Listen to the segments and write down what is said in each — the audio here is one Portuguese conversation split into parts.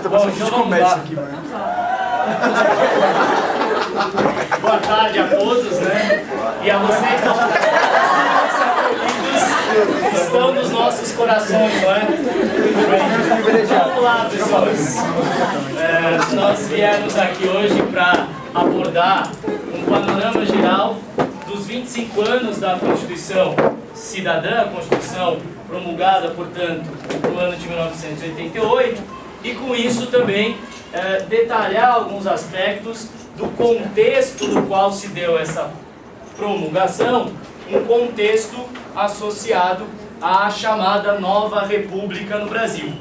Bom, então vamos lá. Boa tarde a todos, né? E a vocês que estão nos nossos corações, não é? Vamos lá, pessoas. Nós viemos aqui hoje para abordar um panorama geral dos 25 anos da Constituição Cidadã, a Constituição promulgada, portanto, no ano de 1988, e com isso também detalhar alguns aspectos do contexto no qual se deu essa promulgação, um contexto associado à chamada Nova República no Brasil.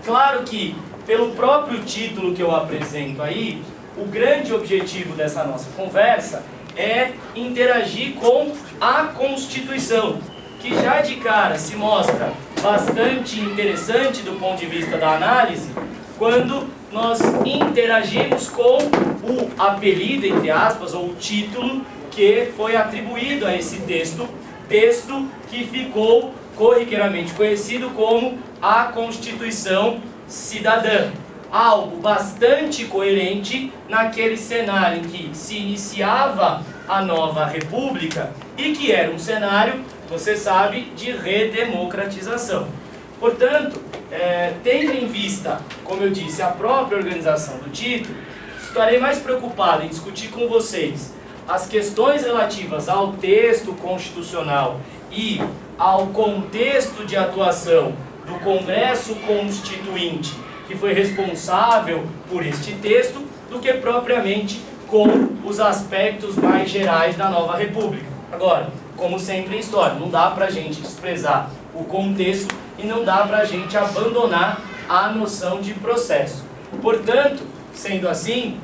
Claro que, pelo próprio título que eu apresento aí, o grande objetivo dessa nossa conversa é interagir com a Constituição, que já de cara se mostra bastante interessante do ponto de vista da análise, quando nós interagimos com o apelido, entre aspas, ou o título que foi atribuído a esse texto que ficou corriqueiramente conhecido como a Constituição Cidadã. Algo bastante coerente naquele cenário em que se iniciava a nova república e que era um cenário, você sabe, de redemocratização. Portanto, tendo em vista, como eu disse, a própria organização do título, estarei mais preocupado em discutir com vocês as questões relativas ao texto constitucional e ao contexto de atuação do Congresso Constituinte, que foi responsável por este texto, do que propriamente com os aspectos mais gerais da nova república. Agora, como sempre em história, não dá para a gente desprezar o contexto e não dá para a gente abandonar a noção de processo. Portanto, sendo assim,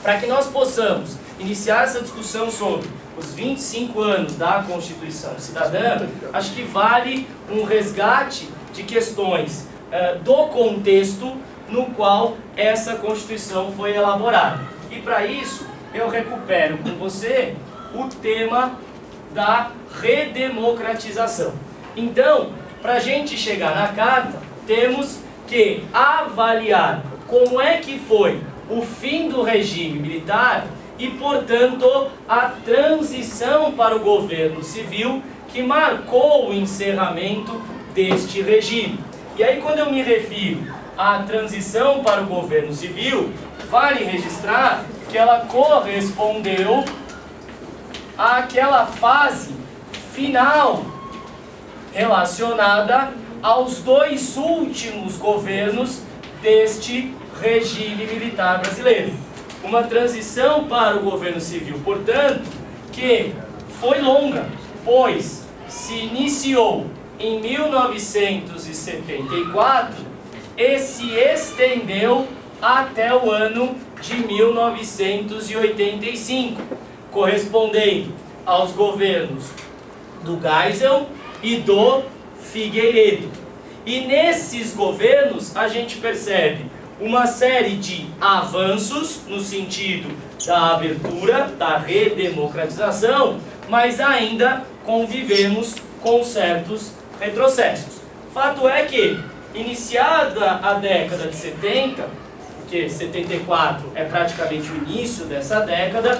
para que nós possamos iniciar essa discussão sobre os 25 anos da Constituição Cidadã, acho que vale um resgate de questões do contexto no qual essa Constituição foi elaborada. E para isso, eu recupero com você o tema da redemocratização. Então, para a gente chegar na carta, temos que avaliar como é que foi o fim do regime militar e, portanto, a transição para o governo civil que marcou o encerramento deste regime. E aí, quando eu me refiro à transição para o governo civil, vale registrar que ela correspondeu àquela fase final relacionada aos dois últimos governos deste regime militar brasileiro. Uma transição para o governo civil, portanto, que foi longa, pois se iniciou em 1974 e se estendeu até o ano de 1985, correspondendo aos governos do Geisel e do Figueiredo. E nesses governos a gente percebe uma série de avanços no sentido da abertura, da redemocratização, mas ainda convivemos com certos retrocessos. Fato é que, iniciada a década de 70, porque 74 é praticamente o início dessa década,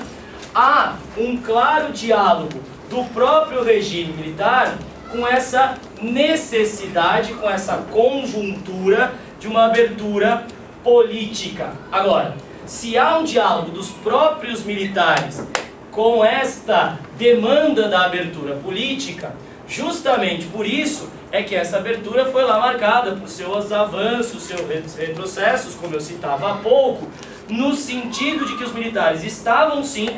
há um claro diálogo do próprio regime militar com essa necessidade, com essa conjuntura de uma abertura política. Agora, se há um diálogo dos próprios militares com esta demanda da abertura política, justamente por isso é que essa abertura foi lá marcada por seus avanços, seus retrocessos, como eu citava há pouco, no sentido de que os militares estavam sim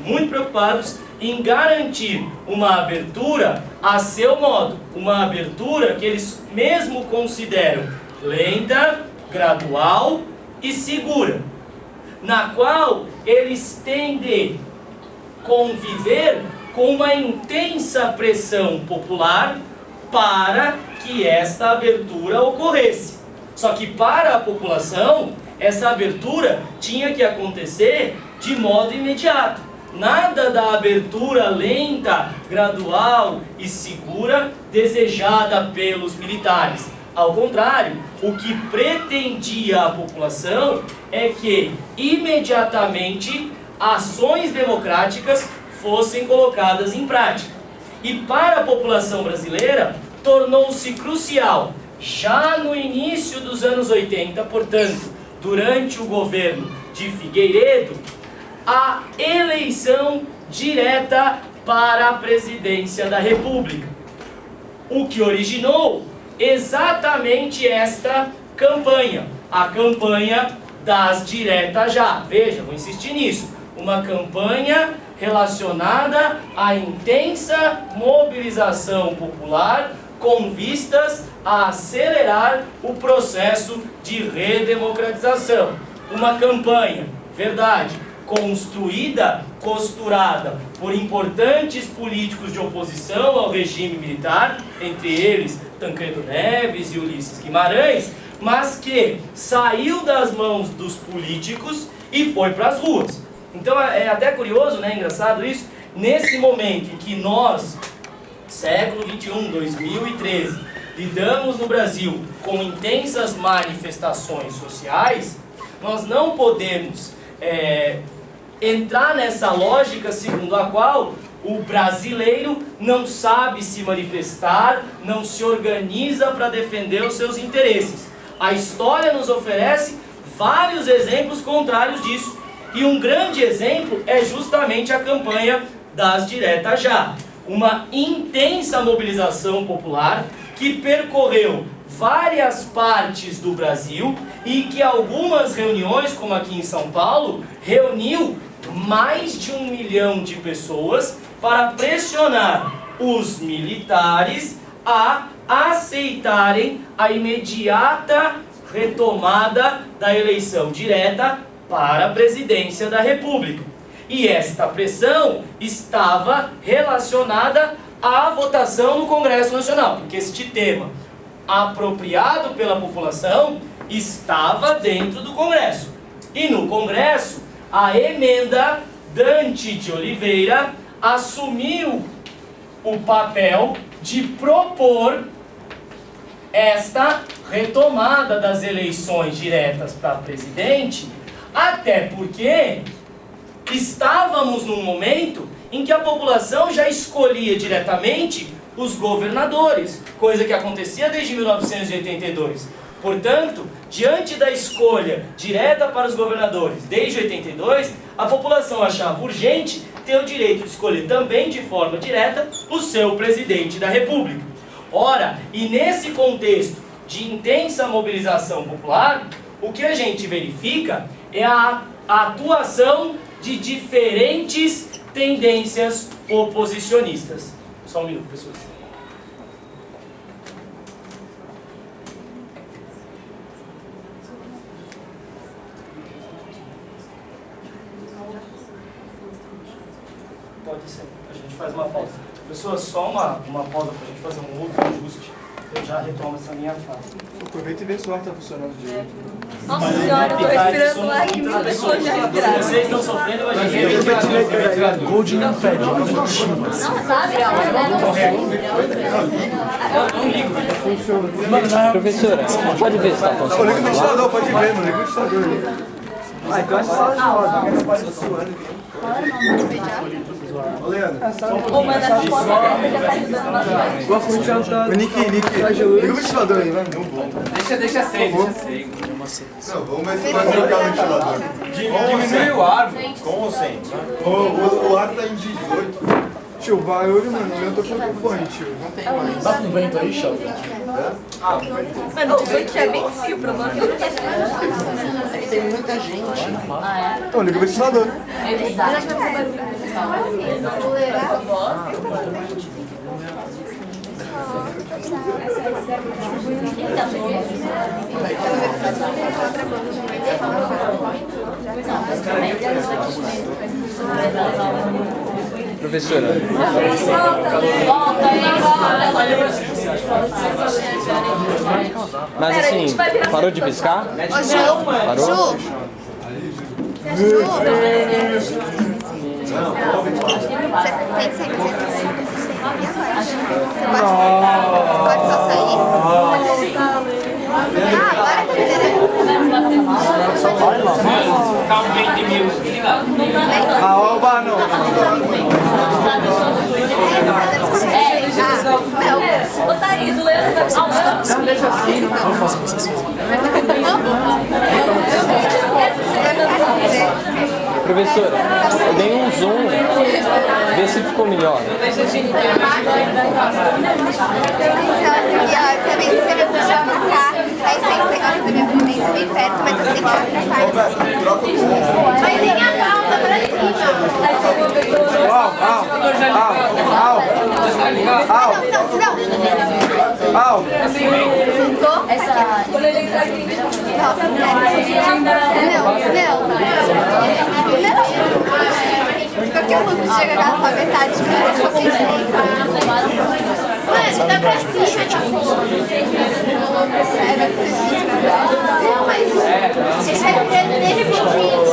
muito preocupados em garantir uma abertura a seu modo, uma abertura que eles mesmo consideram lenta, gradual e segura, na qual eles têm de conviver com uma intensa pressão popular para que esta abertura ocorresse. Só que para a população, essa abertura tinha que acontecer de modo imediato. Nada da abertura lenta, gradual e segura desejada pelos militares. Ao contrário, o que pretendia a população é que imediatamente ações democráticas fossem colocadas em prática. E para a população brasileira, tornou-se crucial, já no início dos anos 80, portanto, durante o governo de Figueiredo, a eleição direta para a presidência da República. O que originou exatamente esta campanha, a campanha das diretas já. Veja, vou insistir nisso. Uma campanha relacionada à intensa mobilização popular com vistas a acelerar o processo de redemocratização. Uma campanha, verdade, construída, costurada por importantes políticos de oposição ao regime militar, entre eles Tancredo Neves e Ulisses Guimarães, mas que saiu das mãos dos políticos e foi para as ruas. Então é até curioso, né, engraçado isso, nesse momento em que nós, século XXI, 2013, lidamos no Brasil com intensas manifestações sociais, nós não podemos entrar nessa lógica segundo a qual o brasileiro não sabe se manifestar, não se organiza para defender os seus interesses. A história nos oferece vários exemplos contrários disso. E um grande exemplo é justamente a campanha das diretas já. Uma intensa mobilização popular que percorreu várias partes do Brasil e que algumas reuniões, como aqui em São Paulo, reuniu mais de 1 milhão de pessoas para pressionar os militares a aceitarem a imediata retomada da eleição direta para a presidência da República. E esta pressão estava relacionada à votação no Congresso Nacional, porque este tema, apropriado pela população, estava dentro do Congresso. E no Congresso, a emenda Dante de Oliveira assumiu o papel de propor esta retomada das eleições diretas para presidente, até porque estávamos num momento em que a população já escolhia diretamente os governadores, coisa que acontecia desde 1982. Portanto, diante da escolha direta para os governadores desde 82, a população achava urgente ter o direito de escolher também de forma direta o seu presidente da República. Ora, e nesse contexto de intensa mobilização popular, o que a gente verifica é a atuação de diferentes tendências oposicionistas. Só um minuto, pessoal. Pode ser, a gente faz uma pausa. Pessoas, só uma pausa para a gente fazer um outro ajuste. Eu já retomo essa minha fala. Aproveita e vê se o ar está funcionando direito. Nossa senhora, eu tô respirando ar que mil pessoas já respiraram. Vocês estão sofrendo, eu a gente... Gold não pede. Não sabe? Professora, pode ver se está funcionando. Liga o ventilador, pode ver, mano. Liga o ventilador aí. Ah, então essa sala de roda, que não pode suando aqui. Ô, Leandro. Ou manda a foto dela, já tá ajudando bastante. O ar-condicionado tá... Nick, liga o ventilador aí, vai. Não vou. Deixa sem. Não, vamos ver se vai trocar o ventilador. Diminui o ar. Com ou sem? O ar tá em 18. Tio, barulho, mano, eu tô com fone, tio. Não tem mais. Tá com vento aí, Chave? Mano, o vento é bem frio, o problema é que não tem. Tem muita gente. Então, liga o ventilador. Professora, mas assim, parou de piscar? Ô, Ju, Parou? Você tem que sair, você pode só sair? agora que Calma, 20 mil. Ah, ó, o bar não. Ô, Thaís, o Leandro vai falar. Não, deixa assim, não faço vocês. Professora, dei um zoom, vê se ficou melhor. também você vai puxar, aí sem pegar a minha vivência bem perto, mas assim, vai tem a pauta pra cima. Porque o mundo chega nessa metade que eu mano, dá pra cima. Mas você chega nele pouquinho.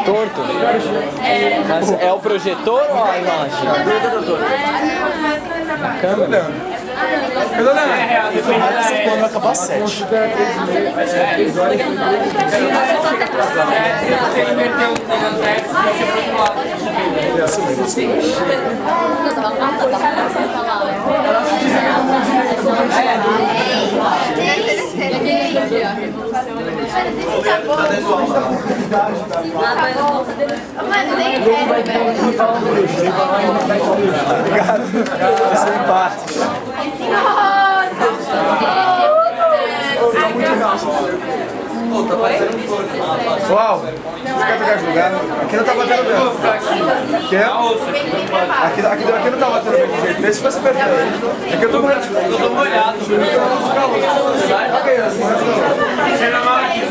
Torto? Mas é o projetor ou a imagem? A câmera? Essa porra vai acabar 7. Se ele inverter o negócio, vai ser pro outro lado. Mano, nem quero, Obrigado. Essa é em parte. Uau! Você quer jogar? Aqui não tá batendo bem. Quer? Aqui não tá batendo bem de jeito. Vê se você perfeito. É que eu tô molhado. Eu tô molhado. Ok, assim, Você na máquina.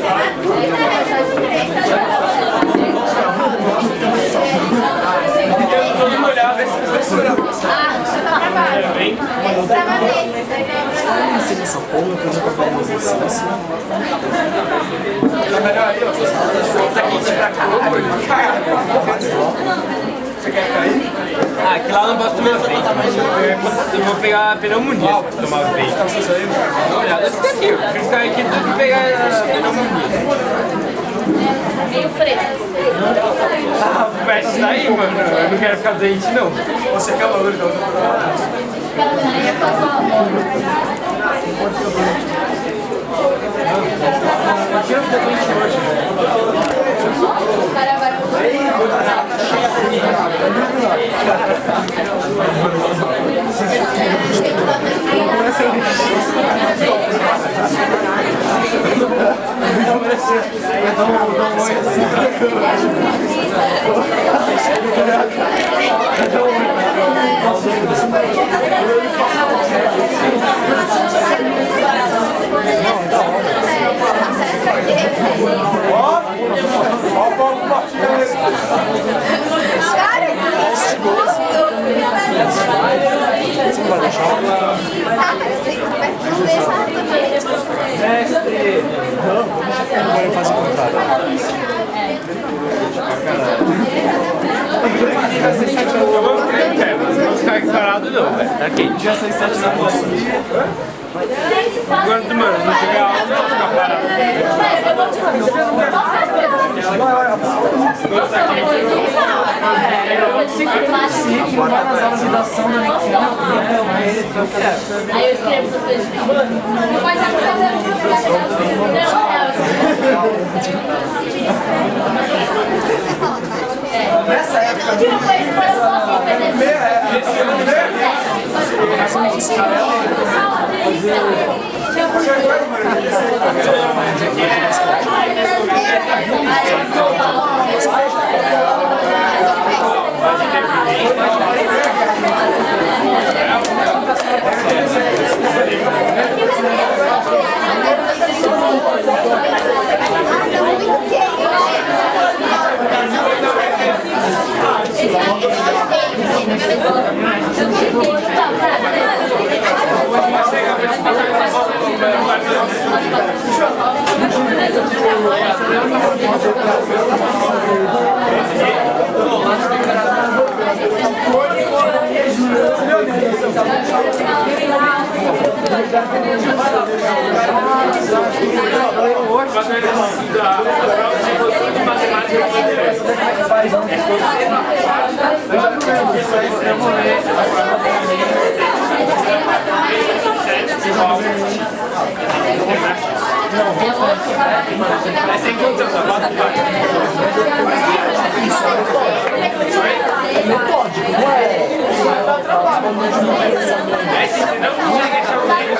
Eu tô todo molhado. essa porra que eu nunca faço exercício. Tá melhor aí, ó. Tá quente pra caralho. Você quer cair? Ah, aqui lá eu não posso tomar vento, mas eu vou pegar a pneumonia se tomar vento. Dá uma olhada, fica aqui. Eu prefiro ficar aqui do que pegar a pneumonia. Meio fresco. Ah, fecha daí, mano. Eu não quero ficar doente, não. Você quer valor então? Não ficar parado não, velho. Tá quente. Já sei 7 da manhã. Quando, mano, não tiver aula, não ficar parado. Aí eu escrevo essas coisas. Não pode Nessa época, É sem condição, só bota o pai. É sim, você não consegue achar o meio.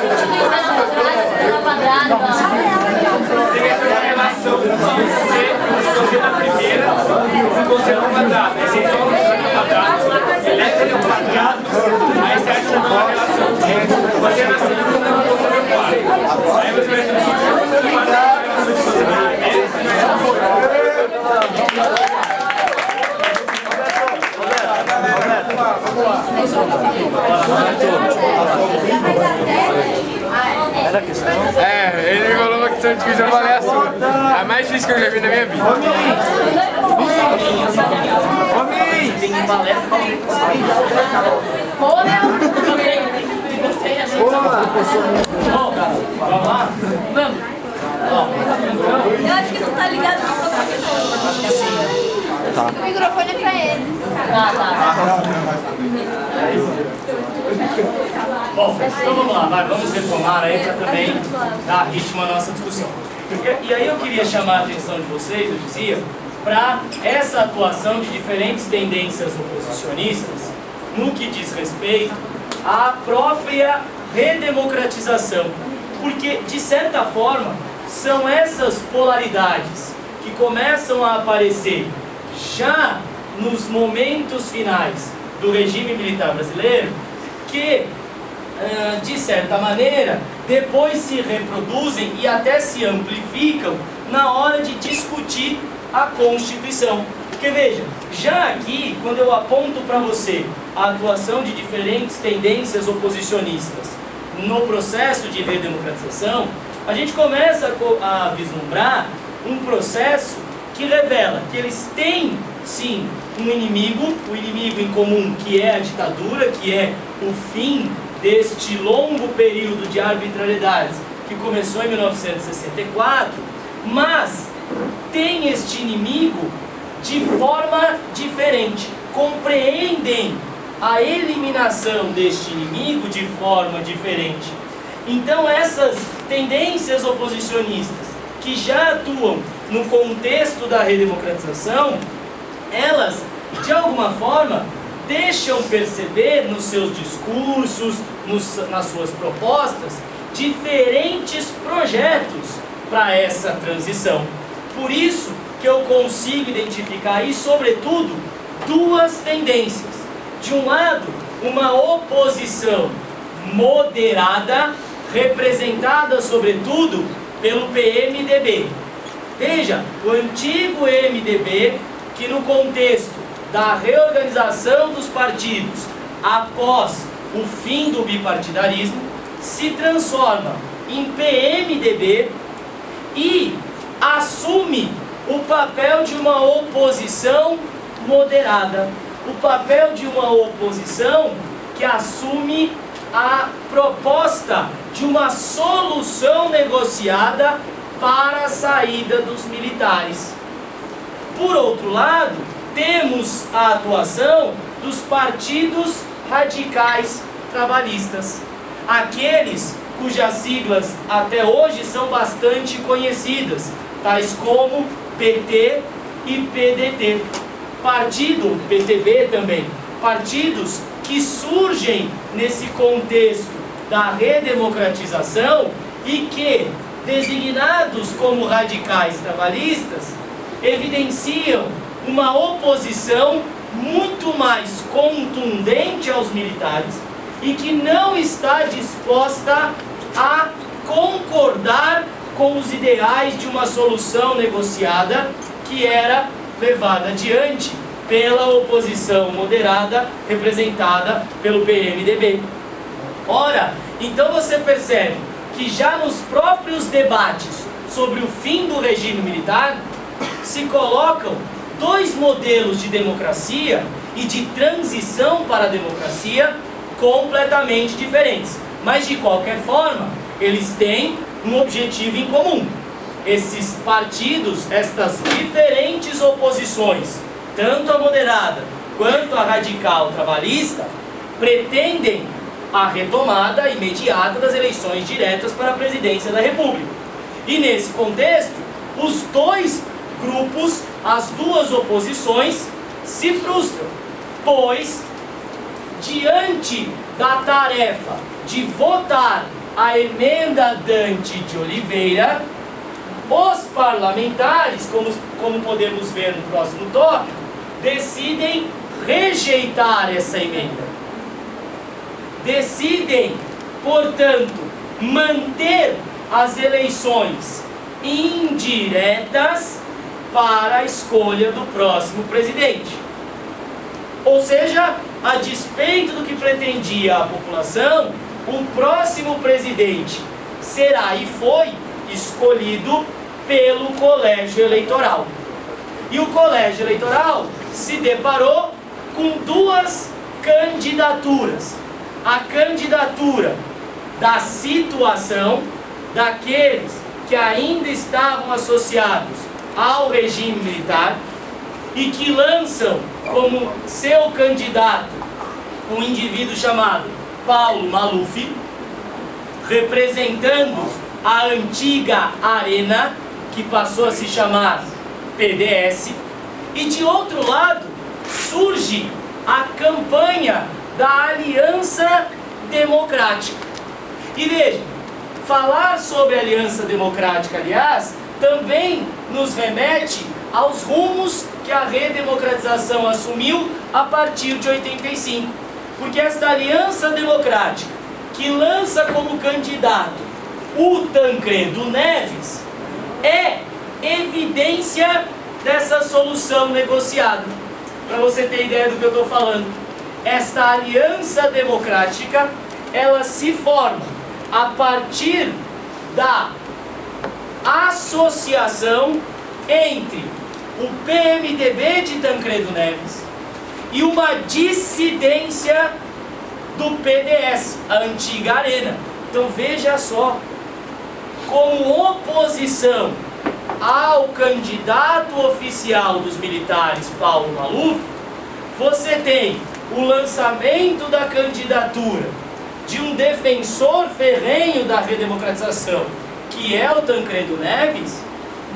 Você quer ter uma relação com você na primeira, com você no quadrado. Aí você toma o quadrado, eleva ele ao quadrado, aí você acha uma relação de você na segunda com você no quarto. Aí você vai ter você no quadrado, você na ele me falou uma questão difícil, eu falei a sua. A mais difícil que eu já vi na minha vida. Tem palestra. Vamos lá? Vamos. Eu acho que não tá ligado com outra pessoa. Acho que sim. O microfone é pra ele. Bom, então vamos lá, vamos retomar aí para também dar ritmo à nossa discussão. E aí eu queria chamar a atenção de vocês, eu dizia, para essa atuação de diferentes tendências oposicionistas no que diz respeito à própria redemocratização. Porque, de certa forma, são essas polaridades que começam a aparecer já nos momentos finais do regime militar brasileiro que, de certa maneira, depois se reproduzem e até se amplificam na hora de discutir a Constituição. Porque veja, já aqui, quando eu aponto para você a atuação de diferentes tendências oposicionistas no processo de redemocratização, a gente começa a vislumbrar um processo que revela que eles têm, sim, um inimigo, o inimigo em comum, que é a ditadura, que é o fim deste longo período de arbitrariedades que começou em 1964, mas tem este inimigo de forma diferente, compreendem a eliminação deste inimigo de forma diferente. Então essas tendências oposicionistas que já atuam no contexto da redemocratização, elas, de alguma forma, deixam perceber nos seus discursos, nas suas propostas, diferentes projetos para essa transição. Por isso que eu consigo identificar aí, sobretudo, duas tendências. De um lado, uma oposição moderada, representada, sobretudo, pelo PMDB. Veja, o antigo MDB, que no contexto da reorganização dos partidos após o fim do bipartidarismo, se transforma em PMDB e assume o papel de uma oposição moderada, o papel de uma oposição que assume a proposta de uma solução negociada para a saída dos militares. Por outro lado, temos a atuação dos partidos radicais trabalhistas, aqueles cujas siglas até hoje são bastante conhecidas, tais como PT e PDT. Partido, PTB também, partidos que surgem nesse contexto da redemocratização e que, designados como radicais trabalhistas, evidenciam uma oposição muito mais contundente aos militares e que não está disposta a concordar com os ideais de uma solução negociada que era levada adiante pela oposição moderada representada pelo PMDB. Ora, então você percebe que já nos próprios debates sobre o fim do regime militar se colocam dois modelos de democracia e de transição para a democracia completamente diferentes. Mas de qualquer forma, eles têm um objetivo em comum. Esses partidos, estas diferentes oposições, tanto a moderada quanto a radical trabalhista, pretendem a retomada imediata das eleições diretas para a presidência da República. E nesse contexto, os dois grupos, as duas oposições, se frustram, pois, diante da tarefa de votar a emenda Dante de Oliveira, os parlamentares, como podemos ver no próximo tópico, decidem rejeitar essa emenda. Decidem, portanto, manter as eleições indiretas para a escolha do próximo presidente. Ou seja, a despeito do que pretendia a população, o próximo presidente será e foi escolhido pelo colégio eleitoral. E o colégio eleitoral se deparou com duas candidaturas. A candidatura da situação daqueles que ainda estavam associados ao regime militar e que lançam como seu candidato um indivíduo chamado Paulo Maluf, representando a antiga Arena, que passou a se chamar PDS, e de outro lado surge a campanha da Aliança Democrática. E veja, falar sobre a Aliança Democrática, aliás, também nos remete aos rumos que a redemocratização assumiu a partir de 85. Porque esta Aliança Democrática, que lança como candidato o Tancredo Neves, é evidência dessa solução negociada. Para você ter ideia do que eu estou falando, esta Aliança Democrática, ela se forma a partir da associação entre o PMDB de Tancredo Neves e uma dissidência do PDS, a antiga Arena. Então veja só, como oposição ao candidato oficial dos militares, Paulo Maluf, você tem o lançamento da candidatura de um defensor ferrenho da redemocratização, que é o Tancredo Neves,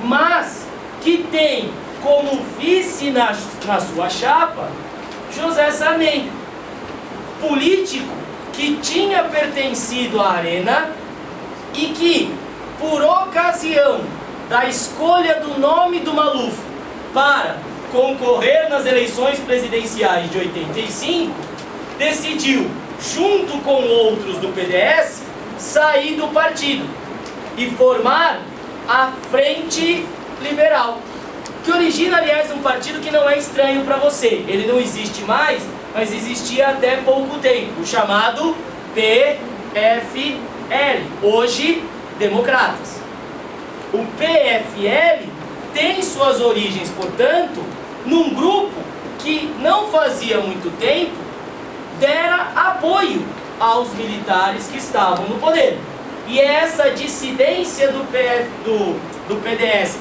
mas que tem como vice na sua chapa José Sarney, político que tinha pertencido à Arena e que, por ocasião da escolha do nome do Maluf para concorrer nas eleições presidenciais de 85, decidiu, junto com outros do PDS, sair do partido e formar a Frente Liberal, que origina, aliás, um partido que não é estranho para você. Ele não existe mais, mas existia até pouco tempo, o chamado PFL, hoje Democratas. O PFL tem suas origens, portanto, num grupo que não fazia muito tempo dera apoio aos militares que estavam no poder. E é essa dissidência do PDS,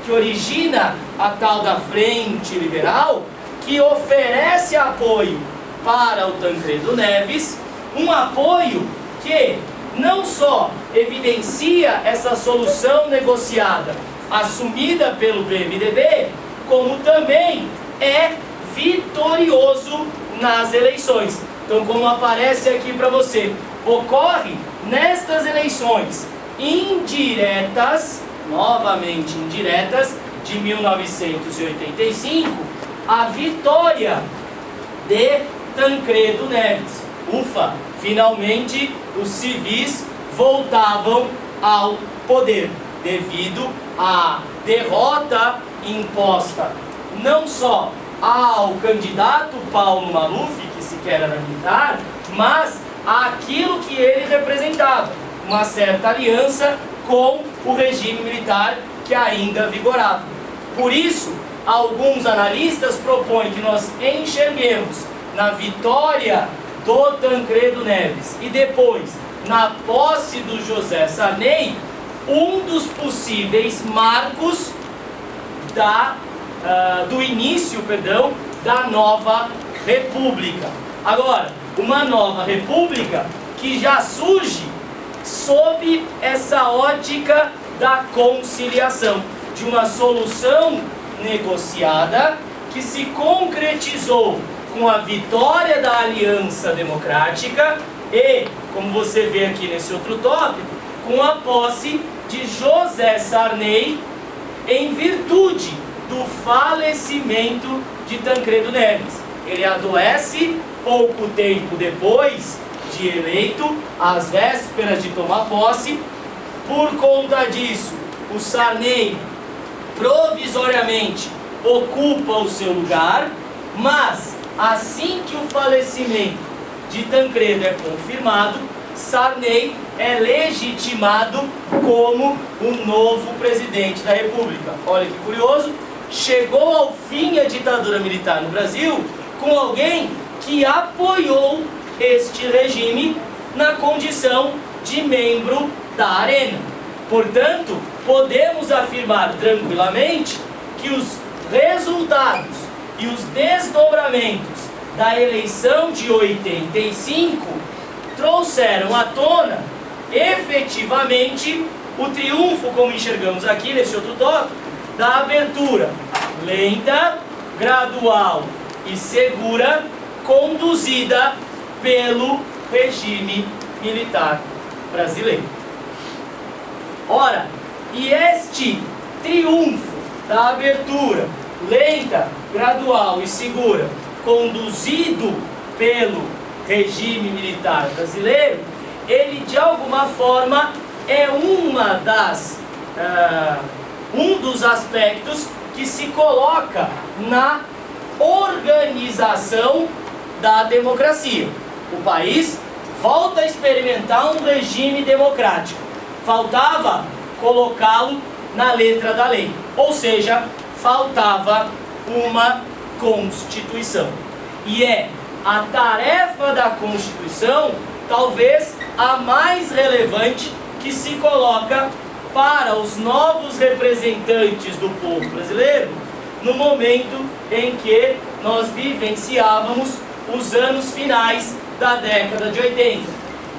que origina a tal da Frente Liberal, que oferece apoio para o Tancredo Neves, um apoio que não só evidencia essa solução negociada assumida pelo PMDB, como também é vitorioso nas eleições. Então, como aparece aqui para você, ocorre nestas eleições indiretas, novamente indiretas, de 1985, a vitória de Tancredo Neves. Ufa, finalmente os civis voltavam ao poder, devido à derrota imposta não só ao candidato Paulo Maluf, que sequer era militar, mas àquilo que ele representava, uma certa aliança com o regime militar que ainda vigorava. Por isso, alguns analistas propõem que nós enxerguemos na vitória do Tancredo Neves e depois na posse do José Sarney um dos possíveis marcos do início, da nova república. Agora, uma nova república que já surge sob essa ótica da conciliação, de uma solução negociada que se concretizou com a vitória da Aliança Democrática e, como você vê aqui nesse outro tópico, com a posse de José Sarney em virtude do falecimento de Tancredo Neves. Ele adoece pouco tempo depois de eleito, às vésperas de tomar posse. Por conta disso, o Sarney provisoriamente ocupa o seu lugar, mas assim que o falecimento de Tancredo é confirmado, Sarney é legitimado como o novo presidente da República. Olha que curioso, chegou ao fim a ditadura militar no Brasil com alguém que apoiou este regime na condição de membro da Arena. Portanto, podemos afirmar tranquilamente que os resultados e os desdobramentos da eleição de 85 trouxeram à tona efetivamente o triunfo, como enxergamos aqui nesse outro tópico, da abertura lenta, gradual e segura conduzida pelo regime militar brasileiro. Ora, e este triunfo da abertura lenta, gradual e segura conduzido pelo regime militar brasileiro, ele de alguma forma é um dos aspectos que se coloca na organização da democracia. O país volta a experimentar um regime democrático. Faltava colocá-lo na letra da lei, ou seja, faltava uma Constituição. E é a tarefa da Constituição talvez a mais relevante que se coloca para os novos representantes do povo brasileiro no momento em que nós vivenciávamos os anos finais da década de 80.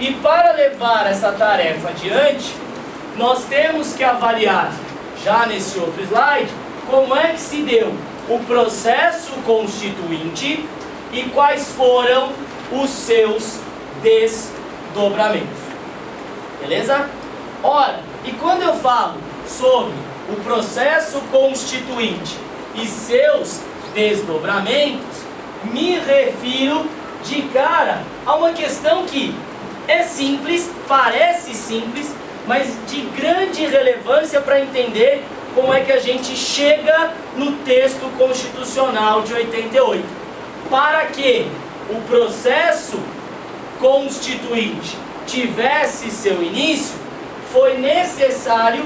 E para levar essa tarefa adiante, nós temos que avaliar, já nesse outro slide, como é que se deu o processo constituinte e quais foram os seus desdobramentos. Beleza? Ora, e quando eu falo sobre o processo constituinte e seus desdobramentos, me refiro de cara a uma questão que é simples, parece simples, mas de grande relevância para entender como é que a gente chega no texto constitucional de 88. Para que o processo constituinte tivesse seu início, foi necessário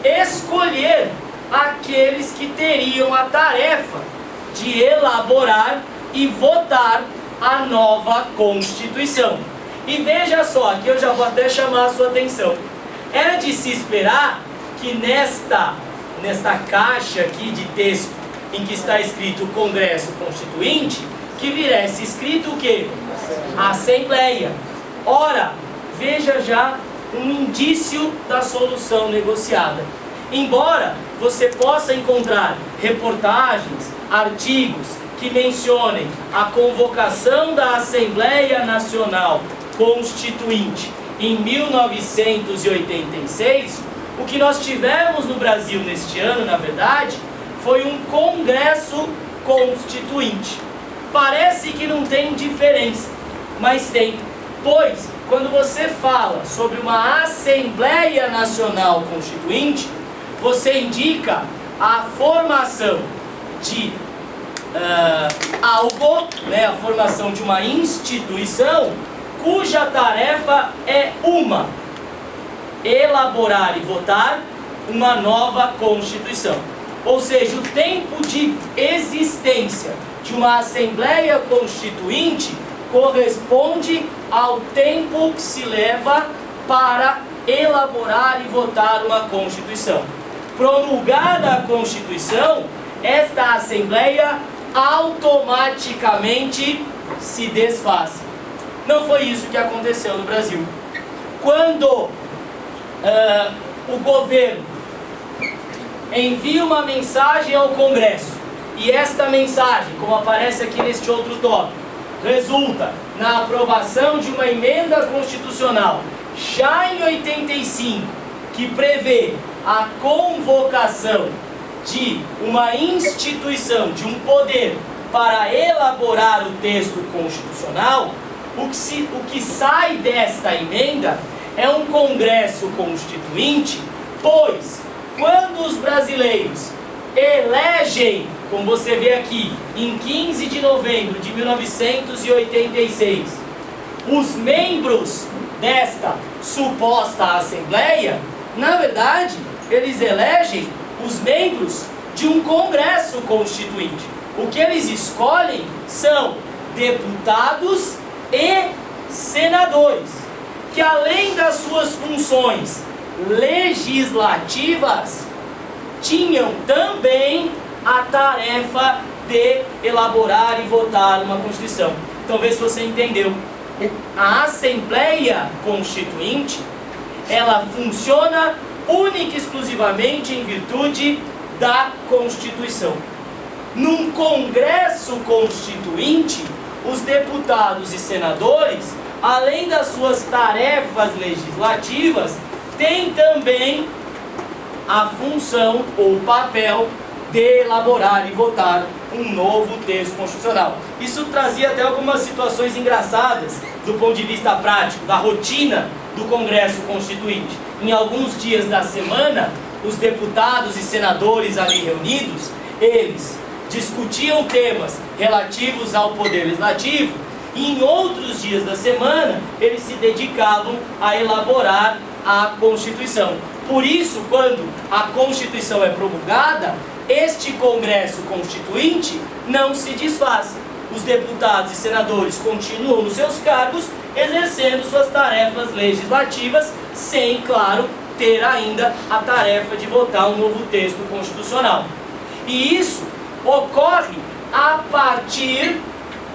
escolher aqueles que teriam a tarefa de elaborar e votar a nova Constituição. E veja só, aqui eu já vou até chamar a sua atenção. Era de se esperar que nesta caixa aqui de texto em que está escrito Congresso Constituinte, que viesse escrito o quê? Assembleia. Ora, veja já um indício da solução negociada. Embora você possa encontrar reportagens, artigos que mencionem a convocação da Assembleia Nacional Constituinte em 1986, o que nós tivemos no Brasil neste ano, na verdade, foi um Congresso Constituinte. Parece que não tem diferença, mas tem, pois quando você fala sobre uma Assembleia Nacional Constituinte, você indica a formação de algo, né, a formação de uma instituição cuja tarefa é elaborar e votar uma nova Constituição. Ou seja, o tempo de existência de uma Assembleia Constituinte corresponde ao tempo que se leva para elaborar e votar uma Constituição. Promulgada a Constituição, esta Assembleia automaticamente se desfaz. Não foi isso que aconteceu no Brasil. Quando o governo envia uma mensagem ao Congresso, e esta mensagem, como aparece aqui neste outro tópico, resulta na aprovação de uma emenda constitucional já em 85, que prevê a convocação de uma instituição, de um poder para elaborar o texto constitucional, o que sai desta emenda é um Congresso Constituinte, pois quando os brasileiros elegem, como você vê aqui, em 15 de novembro de 1986, os membros desta suposta Assembleia, na verdade, eles elegem os membros de um Congresso Constituinte. O que eles escolhem são deputados e senadores, que além das suas funções legislativas, tinham também a tarefa de elaborar e votar uma Constituição. Então, vê se você entendeu. A Assembleia Constituinte, ela funciona única e exclusivamente em virtude da Constituição. Num Congresso Constituinte, os deputados e senadores, além das suas tarefas legislativas, têm também a função ou o papel de elaborar e votar um novo texto constitucional. Isso trazia até algumas situações engraçadas do ponto de vista prático, da rotina do Congresso Constituinte. Em alguns dias da semana, os deputados e senadores ali reunidos, eles discutiam temas relativos ao Poder Legislativo, e em outros dias da semana, eles se dedicavam a elaborar a Constituição. Por isso, quando a Constituição é promulgada, este Congresso Constituinte não se desfaz. Os deputados e senadores continuam nos seus cargos, exercendo suas tarefas legislativas, sem, claro, ter ainda a tarefa de votar um novo texto constitucional. E isso ocorre a partir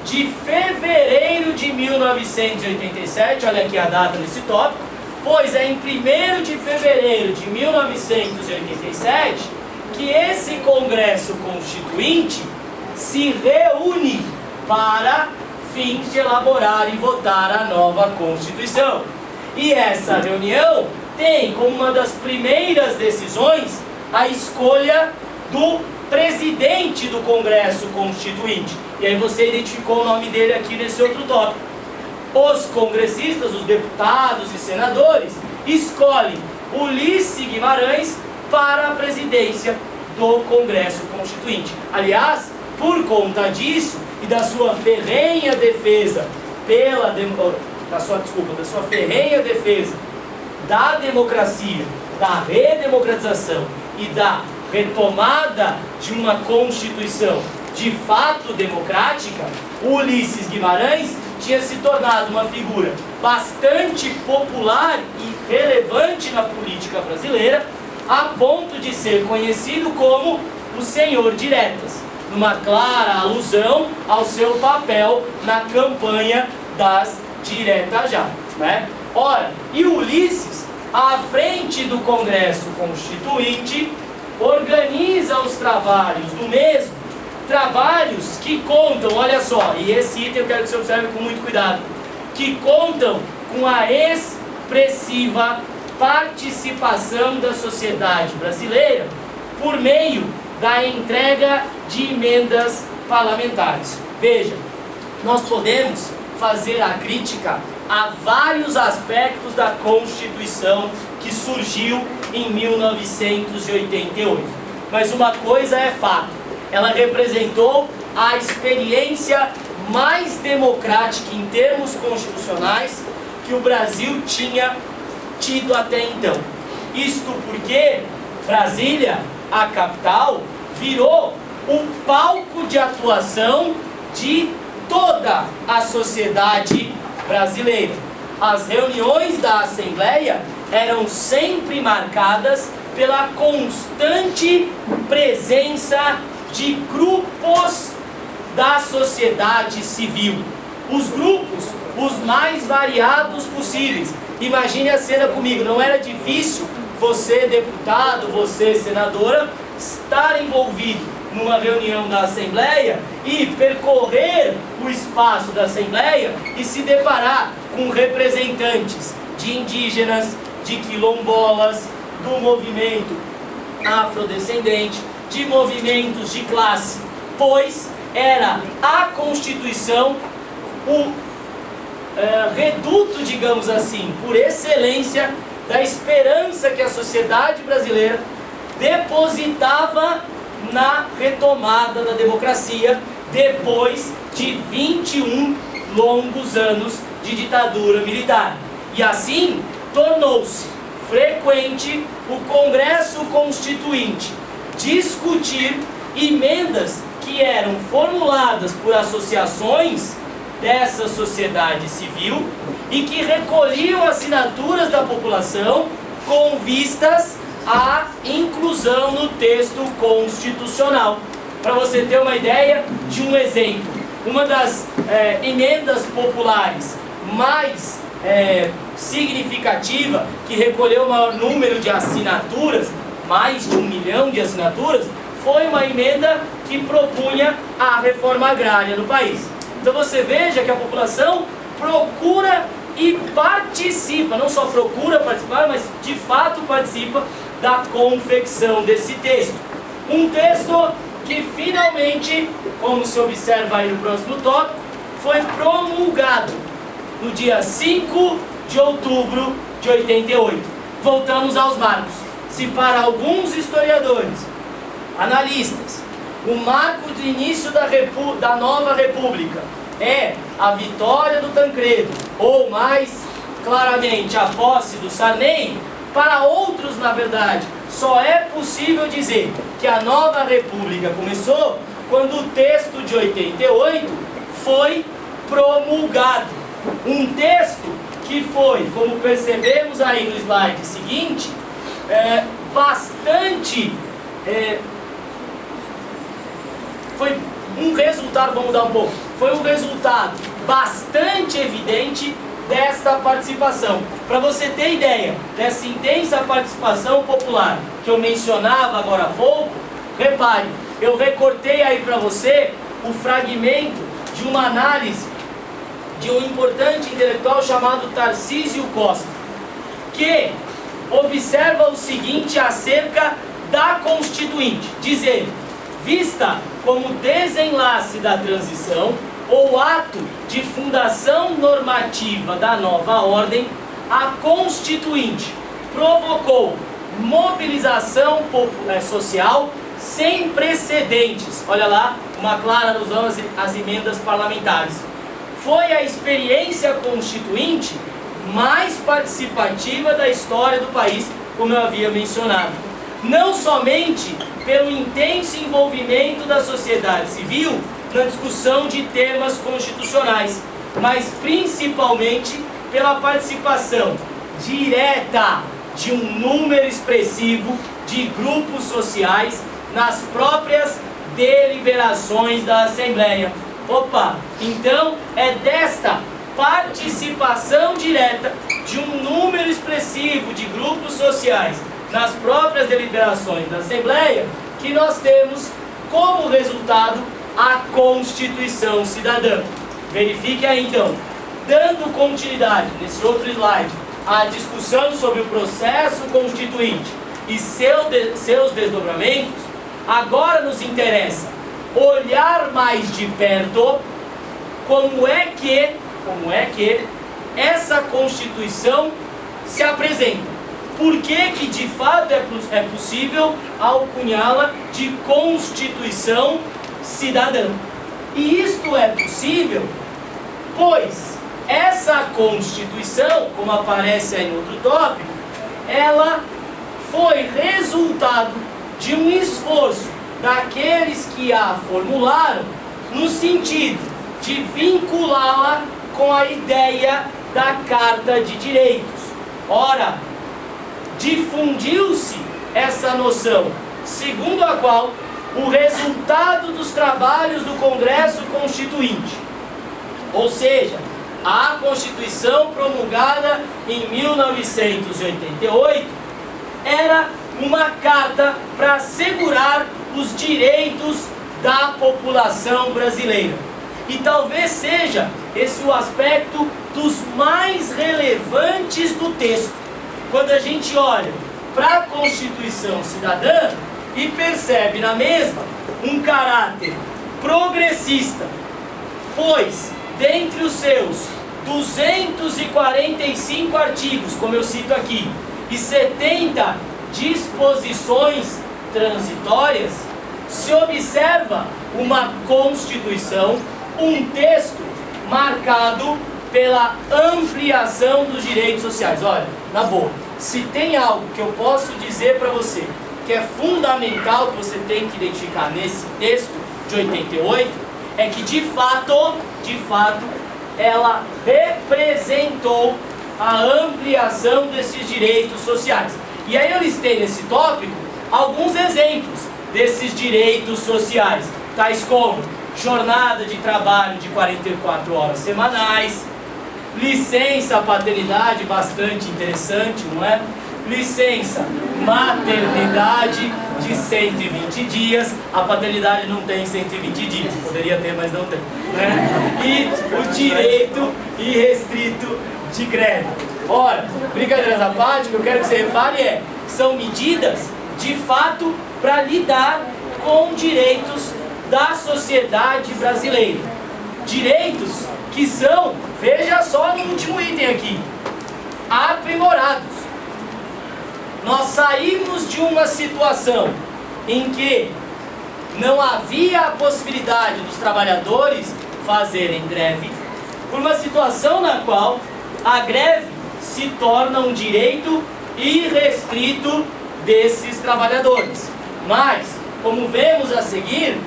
de fevereiro de 1987, olha aqui a data desse tópico, pois é em 1º de fevereiro de 1987 que esse Congresso Constituinte se reúne para fins de elaborar e votar a nova Constituição. E essa reunião tem como uma das primeiras decisões a escolha do presidente do Congresso Constituinte. E aí você identificou o nome dele aqui nesse outro tópico. Os congressistas, os deputados e senadores, escolhem Ulisses Guimarães para a presidência do Congresso Constituinte. Aliás, por conta disso e da sua ferrenha defesa da sua ferrenha defesa da democracia, da redemocratização e da retomada de uma Constituição de fato democrática, Ulisses Guimarães tinha se tornado uma figura bastante popular e relevante na política brasileira, a ponto de ser conhecido como o Senhor Diretas, numa clara alusão ao seu papel na campanha das Diretas Já, né? Ora, e Ulisses, à frente do Congresso Constituinte, organiza os trabalhos do mesmo, trabalhos que contam, olha só, e esse item eu quero que você observe com muito cuidado, que contam com a expressiva participação da sociedade brasileira por meio da entrega de emendas parlamentares. Veja, nós podemos fazer a crítica a vários aspectos da Constituição que surgiu em 1988. Mas uma coisa é fato, ela representou a experiência mais democrática em termos constitucionais que o Brasil tinha tido até então. Isto porque Brasília, a capital, virou o palco de atuação de toda a sociedade brasileira. As reuniões da Assembleia eram sempre marcadas pela constante presença de grupos da sociedade civil. Os grupos, os mais variados possíveis. Imagine a cena comigo, não era difícil você, deputado, você, senadora, estar envolvido numa reunião da Assembleia e percorrer o espaço da Assembleia e se deparar com representantes de indígenas, de quilombolas, do movimento afrodescendente, de movimentos de classe, pois era a Constituição o reduto, digamos assim, por excelência da esperança que a sociedade brasileira depositava na retomada da democracia depois de 21 longos anos de ditadura militar. E assim tornou-se frequente o Congresso Constituinte discutir emendas que eram formuladas por associações dessa sociedade civil e que recolhiam assinaturas da população com vistas à inclusão no texto constitucional. Para você ter uma ideia de um exemplo, uma das emendas populares mais significativa, que recolheu o maior número de assinaturas, mais de 1 milhão de assinaturas, foi uma emenda que propunha a reforma agrária no país. Então você veja que a população procura e participa, não só procura participar, mas de fato participa da confecção desse texto. Um texto que finalmente, como se observa aí no próximo tópico, foi promulgado no dia 5 de outubro de 88. Voltamos aos marcos. Se para alguns historiadores, analistas, o marco de início da nova república é a vitória do Tancredo, ou mais claramente a posse do Sarney, para outros, na verdade, só é possível dizer que a nova república começou quando o texto de 88 foi promulgado. Um texto que foi, como percebemos aí no slide seguinte, foi um resultado, vamos mudar um pouco, foi um resultado bastante evidente desta participação. Para você ter ideia dessa intensa participação popular que eu mencionava agora há pouco, repare, eu recortei aí para você o fragmento de uma análise de um importante intelectual chamado Tarcísio Costa, que observa o seguinte acerca da Constituinte, diz ele: vista como desenlace da transição ou ato de fundação normativa da nova ordem, a Constituinte provocou mobilização social sem precedentes. Olha lá, uma clara alusão às emendas parlamentares. Foi a experiência constituinte mais participativa da história do país, como eu havia mencionado. Não somente pelo intenso envolvimento da sociedade civil na discussão de temas constitucionais, mas principalmente pela participação direta de um número expressivo de grupos sociais nas próprias deliberações da Assembleia. Opa, então é desta participação direta de um número expressivo de grupos sociais nas próprias deliberações da Assembleia que nós temos como resultado a Constituição Cidadã. Verifique aí então, dando continuidade nesse outro slide à discussão sobre o processo constituinte e seus desdobramentos, agora nos interessa olhar mais de perto como é que essa Constituição se apresenta. Por que de fato é possível alcunhá-la de Constituição Cidadã? E isto é possível pois essa Constituição, como aparece aí no outro tópico, ela foi resultado de um esforço daqueles que a formularam, no sentido de vinculá-la com a ideia da Carta de Direitos. Ora, difundiu-se essa noção, segundo a qual o resultado dos trabalhos do Congresso Constituinte, ou seja, a Constituição promulgada em 1988, era uma carta para assegurar os direitos da população brasileira. E talvez seja esse o aspecto dos mais relevantes do texto, quando a gente olha para a Constituição Cidadã e percebe na mesma um caráter progressista, pois, dentre os seus 245 artigos, como eu cito aqui, e 70 disposições transitórias, se observa uma Constituição, um texto marcado pela ampliação dos direitos sociais. Olha, na boa, se tem algo que eu posso dizer para você que é fundamental, que você tem que identificar nesse texto de 88, é que de fato, ela representou a ampliação desses direitos sociais. E aí eu listei nesse tópico alguns exemplos desses direitos sociais, tais como jornada de trabalho de 44 horas semanais, licença paternidade, bastante interessante, não é? Licença maternidade de 120 dias, a paternidade não tem 120 dias, poderia ter, mas não tem, né? E o direito irrestrito de greve. Ora, brincadeiras à parte, o que eu quero que você repare são medidas, de fato, para lidar com direitos da sociedade brasileira. Direitos que são, veja só no último item aqui, aprimorados. Nós saímos de uma situação em que não havia a possibilidade dos trabalhadores fazerem greve, por uma situação na qual a greve se torna um direito irrestrito desses trabalhadores. Mas, como vemos a seguir,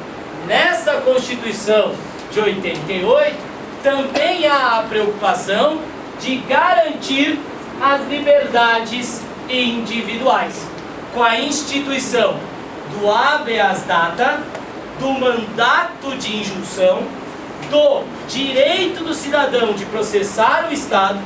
nessa Constituição de 88, também há a preocupação de garantir as liberdades individuais, com a instituição do habeas data, do mandato de injunção, do direito do cidadão de processar o Estado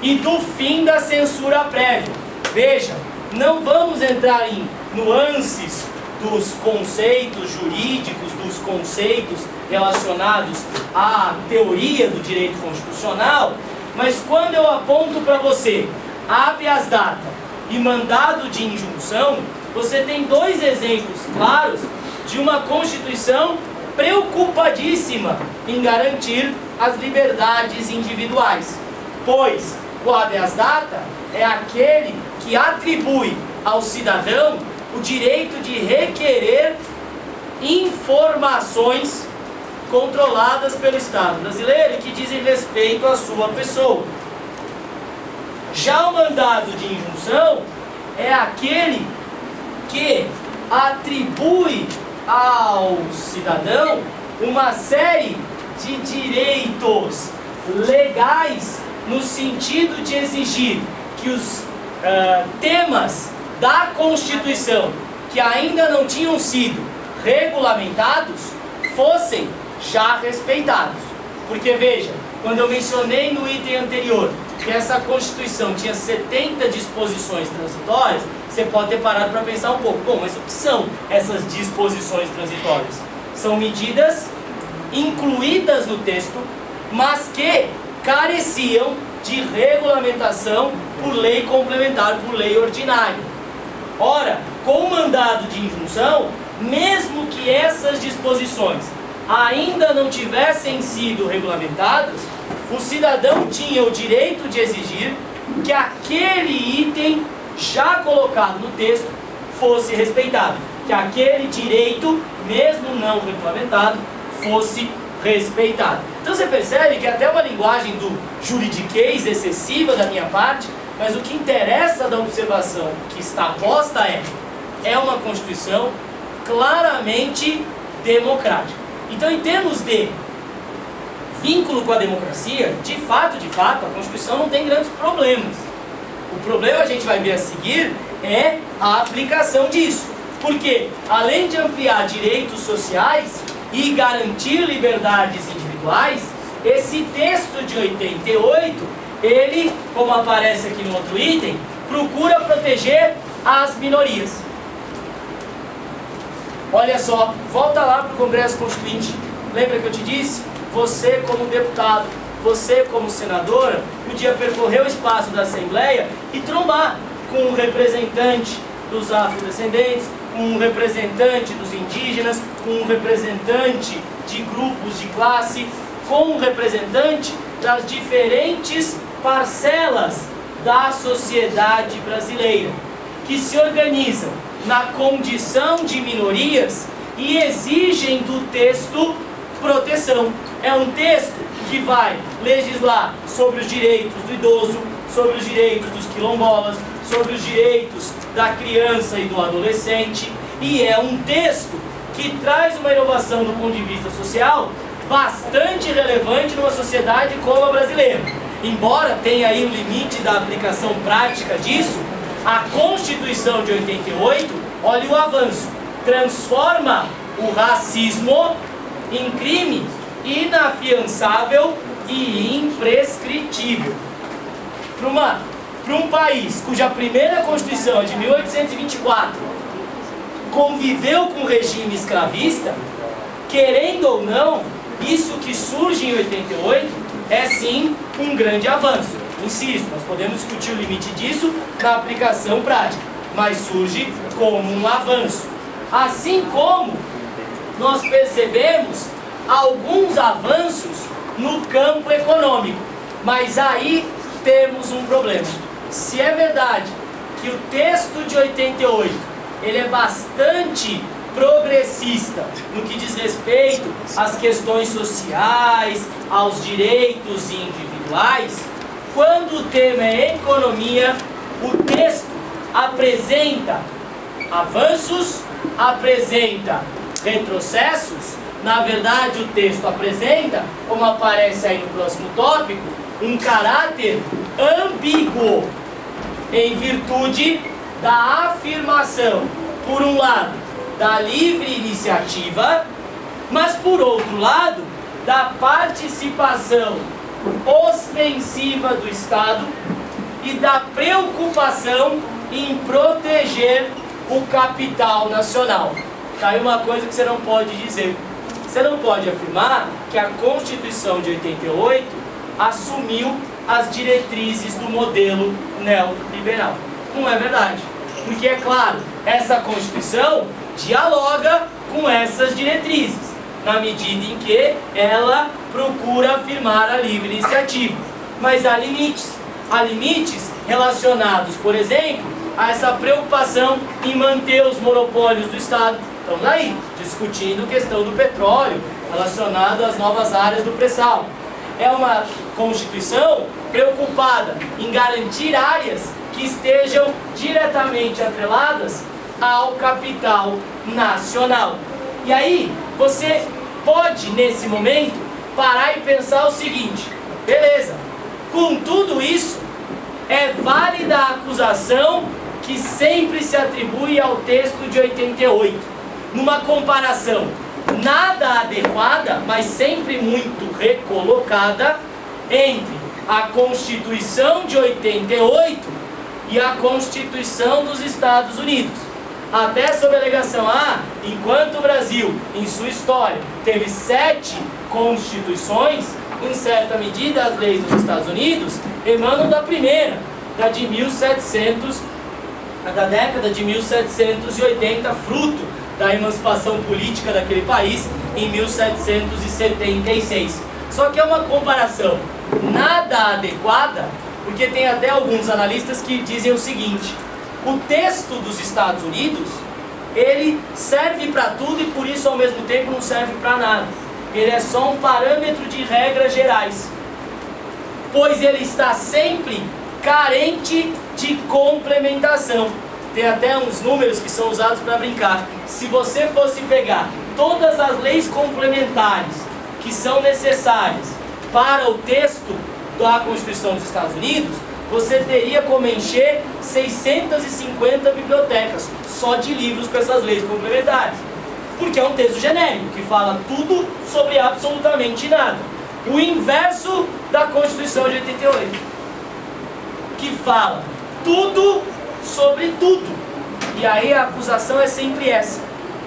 e do fim da censura prévia. Veja, não vamos entrar em nuances dos conceitos jurídicos, dos conceitos relacionados à teoria do direito constitucional, mas quando eu aponto para você habeas data e mandado de injunção, você tem dois exemplos claros de uma Constituição preocupadíssima em garantir as liberdades individuais. Pois o habeas data é aquele que atribui ao cidadão o direito de requerer informações controladas pelo Estado brasileiro e que dizem respeito à sua pessoa. Já o mandado de injunção é aquele que atribui ao cidadão uma série de direitos legais no sentido de exigir que os temas da Constituição que ainda não tinham sido regulamentados fossem já respeitados. Porque veja, quando eu mencionei no item anterior que essa Constituição tinha 70 disposições transitórias, você pode ter parado para pensar um pouco, bom, mas o que são essas disposições transitórias? São medidas incluídas no texto, mas que careciam de regulamentação por lei complementar, por lei ordinária. Ora, com o mandado de injunção, mesmo que essas disposições ainda não tivessem sido regulamentadas, o cidadão tinha o direito de exigir que aquele item já colocado no texto fosse respeitado, que aquele direito, mesmo não regulamentado, fosse respeitado. Então você percebe que até uma linguagem do juridiquês excessiva da minha parte, mas o que interessa da observação que está posta é uma Constituição claramente democrática. Então, em termos de vínculo com a democracia, de fato, a Constituição não tem grandes problemas. O problema, a gente vai ver a seguir, é a aplicação disso. Porque, além de ampliar direitos sociais e garantir liberdades individuais, esse texto de 88, ele, como aparece aqui no outro item, procura proteger as minorias. Olha só, volta lá para o Congresso Constituinte. Lembra que eu te disse? Você como deputado, você como senadora, podia percorrer o espaço da Assembleia e trombar com um representante dos afrodescendentes, com um representante dos indígenas, com um representante de grupos de classe, com um representante das diferentes parcelas da sociedade brasileira, que se organizam na condição de minorias e exigem do texto proteção. É um texto que vai legislar sobre os direitos do idoso, sobre os direitos dos quilombolas, sobre os direitos da criança e do adolescente, e é um texto que traz uma inovação do ponto de vista social bastante relevante numa sociedade como a brasileira. Embora tenha aí o limite da aplicação prática disso, a Constituição de 88, olha o avanço, transforma o racismo em crime inafiançável e imprescritível. Para um país cuja primeira Constituição é de 1824 conviveu com o regime escravista, querendo ou não, isso que surge em 88 é sim um grande avanço. Insisto, nós podemos discutir o limite disso na aplicação prática, mas surge como um avanço. Assim como nós percebemos alguns avanços no campo econômico, mas aí temos um problema. Se é verdade que o texto de 88 ele é bastante progressista no que diz respeito às questões sociais, aos direitos individuais, quando o tema é economia, o texto apresenta avanços, apresenta retrocessos. Na verdade, o texto apresenta, como aparece aí no próximo tópico, um caráter ambíguo, em virtude da afirmação, por um lado, da livre iniciativa, mas por outro lado, da participação ostensiva do Estado e da preocupação em proteger o capital nacional. Tá aí uma coisa que você não pode dizer. Você não pode afirmar que a Constituição de 88 assumiu as diretrizes do modelo neoliberal. Não é verdade. Porque, é claro, essa Constituição dialoga com essas diretrizes, na medida em que ela procura afirmar a livre iniciativa. Mas há limites. Há limites relacionados, por exemplo, a essa preocupação em manter os monopólios do Estado. Estamos aí, discutindo a questão do petróleo, relacionado às novas áreas do pré-sal. É uma Constituição preocupada em garantir áreas que estejam diretamente atreladas ao capital nacional. E aí, você pode, nesse momento, parar e pensar o seguinte: beleza, com tudo isso, é válida a acusação que sempre se atribui ao texto de 88, numa comparação nada adequada, mas sempre muito recolocada, entre a Constituição de 88 e a Constituição dos Estados Unidos. Até sob a alegação, enquanto o Brasil, em sua história, teve 7 constituições, em certa medida as leis dos Estados Unidos emanam da primeira, da década de 1780, fruto da emancipação política daquele país em 1776. Só que é uma comparação nada adequada, porque tem até alguns analistas que dizem o seguinte: o texto dos Estados Unidos, ele serve para tudo e por isso ao mesmo tempo não serve para nada. Ele é só um parâmetro de regras gerais, pois ele está sempre carente de complementação. tem até uns números que são usados para brincar. Se você fosse pegar todas as leis complementares que são necessárias para o texto da Constituição dos Estados Unidos, você teria como encher 650 bibliotecas só de livros com essas leis complementares. Porque é um texto genérico, que fala tudo sobre absolutamente nada. O inverso da Constituição de 88, que fala tudo sobre tudo. E aí a acusação é sempre essa.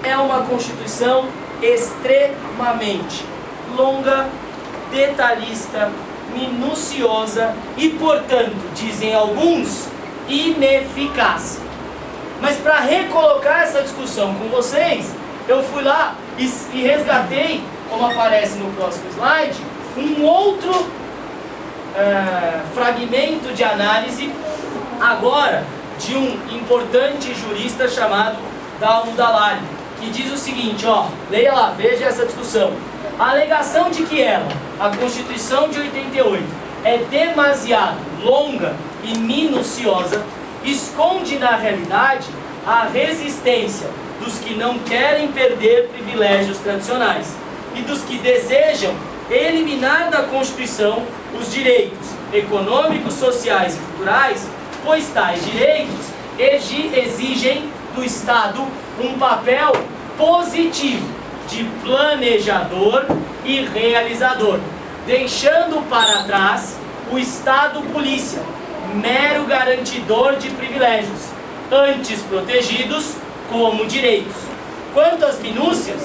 É uma Constituição extremamente longa, detalhista, minuciosa e, portanto, dizem alguns, ineficaz. Mas para recolocar essa discussão com vocês, eu fui lá e resgatei, como aparece no próximo slide, um outro fragmento de análise, agora, de um importante jurista chamado Dalmo Dall'Ali, que diz o seguinte, ó, leia lá, veja essa discussão. A alegação de que a Constituição de 88, é demasiado longa e minuciosa, esconde na realidade a resistência dos que não querem perder privilégios tradicionais e dos que desejam eliminar da Constituição os direitos econômicos, sociais e culturais, pois tais direitos exigem do Estado um papel positivo de planejador e realizador, deixando para trás o Estado polícia, mero garantidor de privilégios, antes protegidos como direitos. Quanto às minúcias,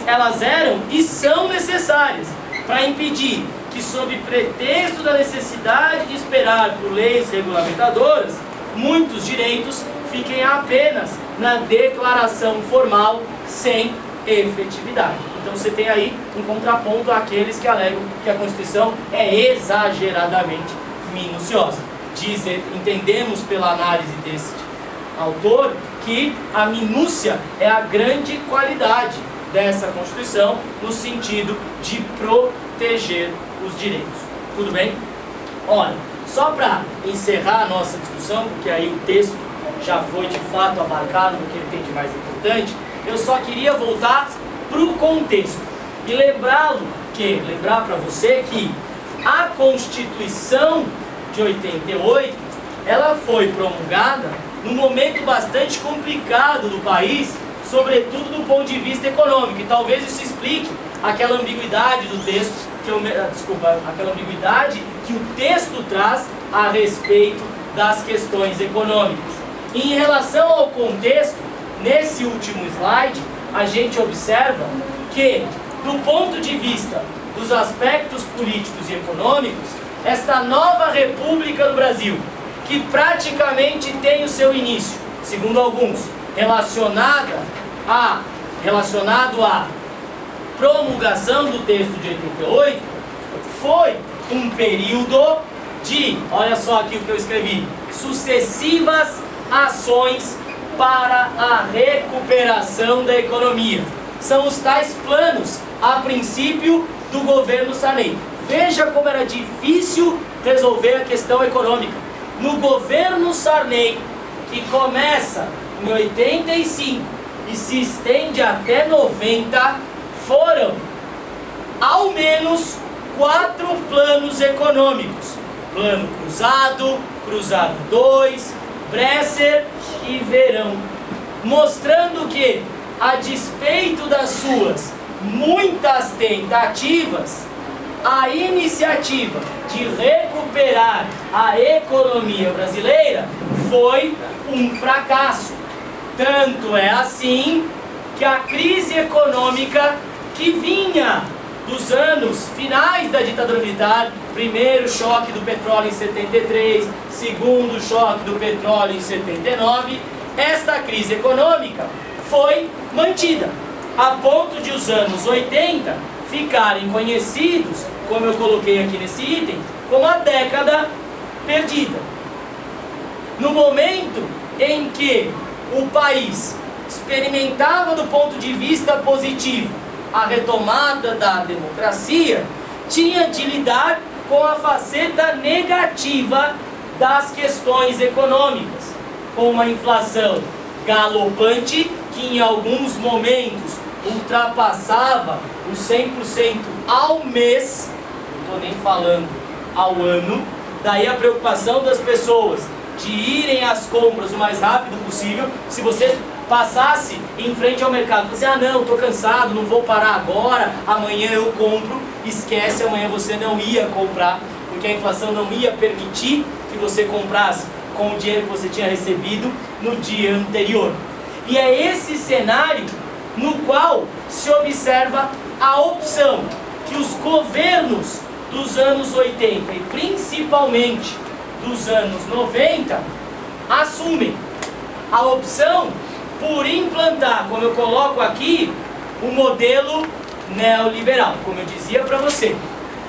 elas eram e são necessárias para impedir que, sob pretexto da necessidade de esperar por leis regulamentadoras, muitos direitos fiquem apenas na declaração formal, sem efetividade. Então você tem aí um contraponto àqueles que alegam que a Constituição é exageradamente minuciosa. Entendemos pela análise desse autor que a minúcia é a grande qualidade dessa Constituição no sentido de proteger os direitos. Tudo bem? Olha, só para encerrar a nossa discussão, porque aí o texto já foi de fato abarcado no que ele tem de mais importante, eu só queria voltar para o contexto e lembrar para você que a Constituição de 88, ela foi promulgada num momento bastante complicado do país, sobretudo do ponto de vista econômico, e talvez isso explique aquela ambiguidade do texto, aquela ambiguidade que o texto traz a respeito das questões econômicas. E em relação ao contexto, nesse último slide, a gente observa que, do ponto de vista dos aspectos políticos e econômicos, esta nova república do Brasil, que praticamente tem o seu início, segundo alguns, relacionado à promulgação do texto de 88, foi um período de, olha só aqui o que eu escrevi, sucessivas ações para a recuperação da economia. São os tais planos, a princípio, do governo Sarney. Veja como era difícil resolver a questão econômica. No governo Sarney, que começa em 85 e se estende até 90, foram ao menos 4 planos econômicos. Plano Cruzado, Cruzado 2, Bresser e Verão, mostrando que, a despeito das suas muitas tentativas, a iniciativa de recuperar a economia brasileira foi um fracasso. Tanto é assim que a crise econômica que vinha dos anos finais da ditadura militar, primeiro choque do petróleo em 73, segundo choque do petróleo em 79, esta crise econômica foi mantida, a ponto de os anos 80 ficarem conhecidos, como eu coloquei aqui nesse item, como a década perdida. No momento em que o país experimentava, do ponto de vista positivo, a retomada da democracia, tinha de lidar com a faceta negativa das questões econômicas. com uma inflação galopante que em alguns momentos ultrapassava os 100% ao mês, não estou nem falando ao ano. Daí a preocupação das pessoas de irem às compras o mais rápido possível. Se você passasse em frente ao mercado e falasse, não, estou cansado, não vou parar agora, amanhã eu compro, esquece, amanhã você não ia comprar, porque a inflação não ia permitir que você comprasse com o dinheiro que você tinha recebido no dia anterior. E é esse cenário no qual se observa a opção que os governos dos anos 80 e principalmente dos anos 90 assumem. A opção por implantar, como eu coloco aqui, o modelo neoliberal. Como eu dizia para você,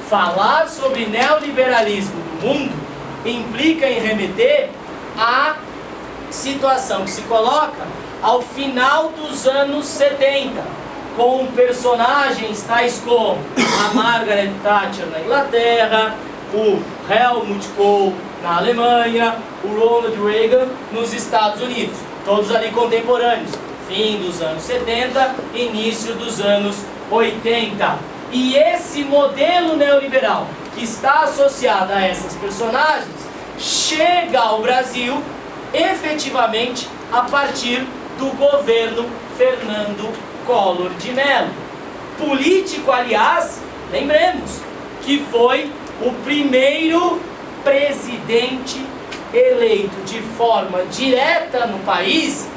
falar sobre neoliberalismo no mundo implica em remeter à situação que se coloca ao final dos anos 70, com personagens tais como a Margaret Thatcher na Inglaterra, o Helmut Kohl na Alemanha, o Ronald Reagan nos Estados Unidos, todos ali contemporâneos, fim dos anos 70, início dos anos 80. E esse modelo neoliberal que está associado a essas personagens chega ao Brasil efetivamente a partir do governo Fernando Collor de Mello. Político, aliás, lembremos, que foi o primeiro presidente eleito de forma direta no país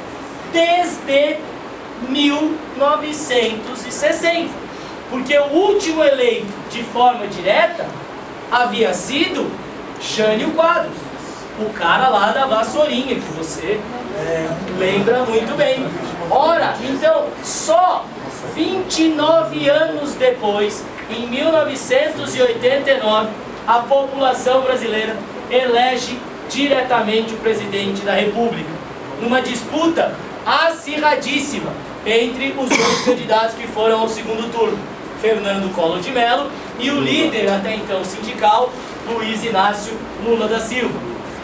desde 1960. Porque o último eleito de forma direta havia sido Jânio Quadros, o cara lá da vassourinha, que você lembra muito bem. Ora, então, só 29 anos depois, em 1989, a população brasileira elege diretamente o presidente da República, numa disputa acirradíssima entre os dois candidatos que foram ao segundo turno, Fernando Collor de Mello e o líder até então sindical, Luiz Inácio Lula da Silva.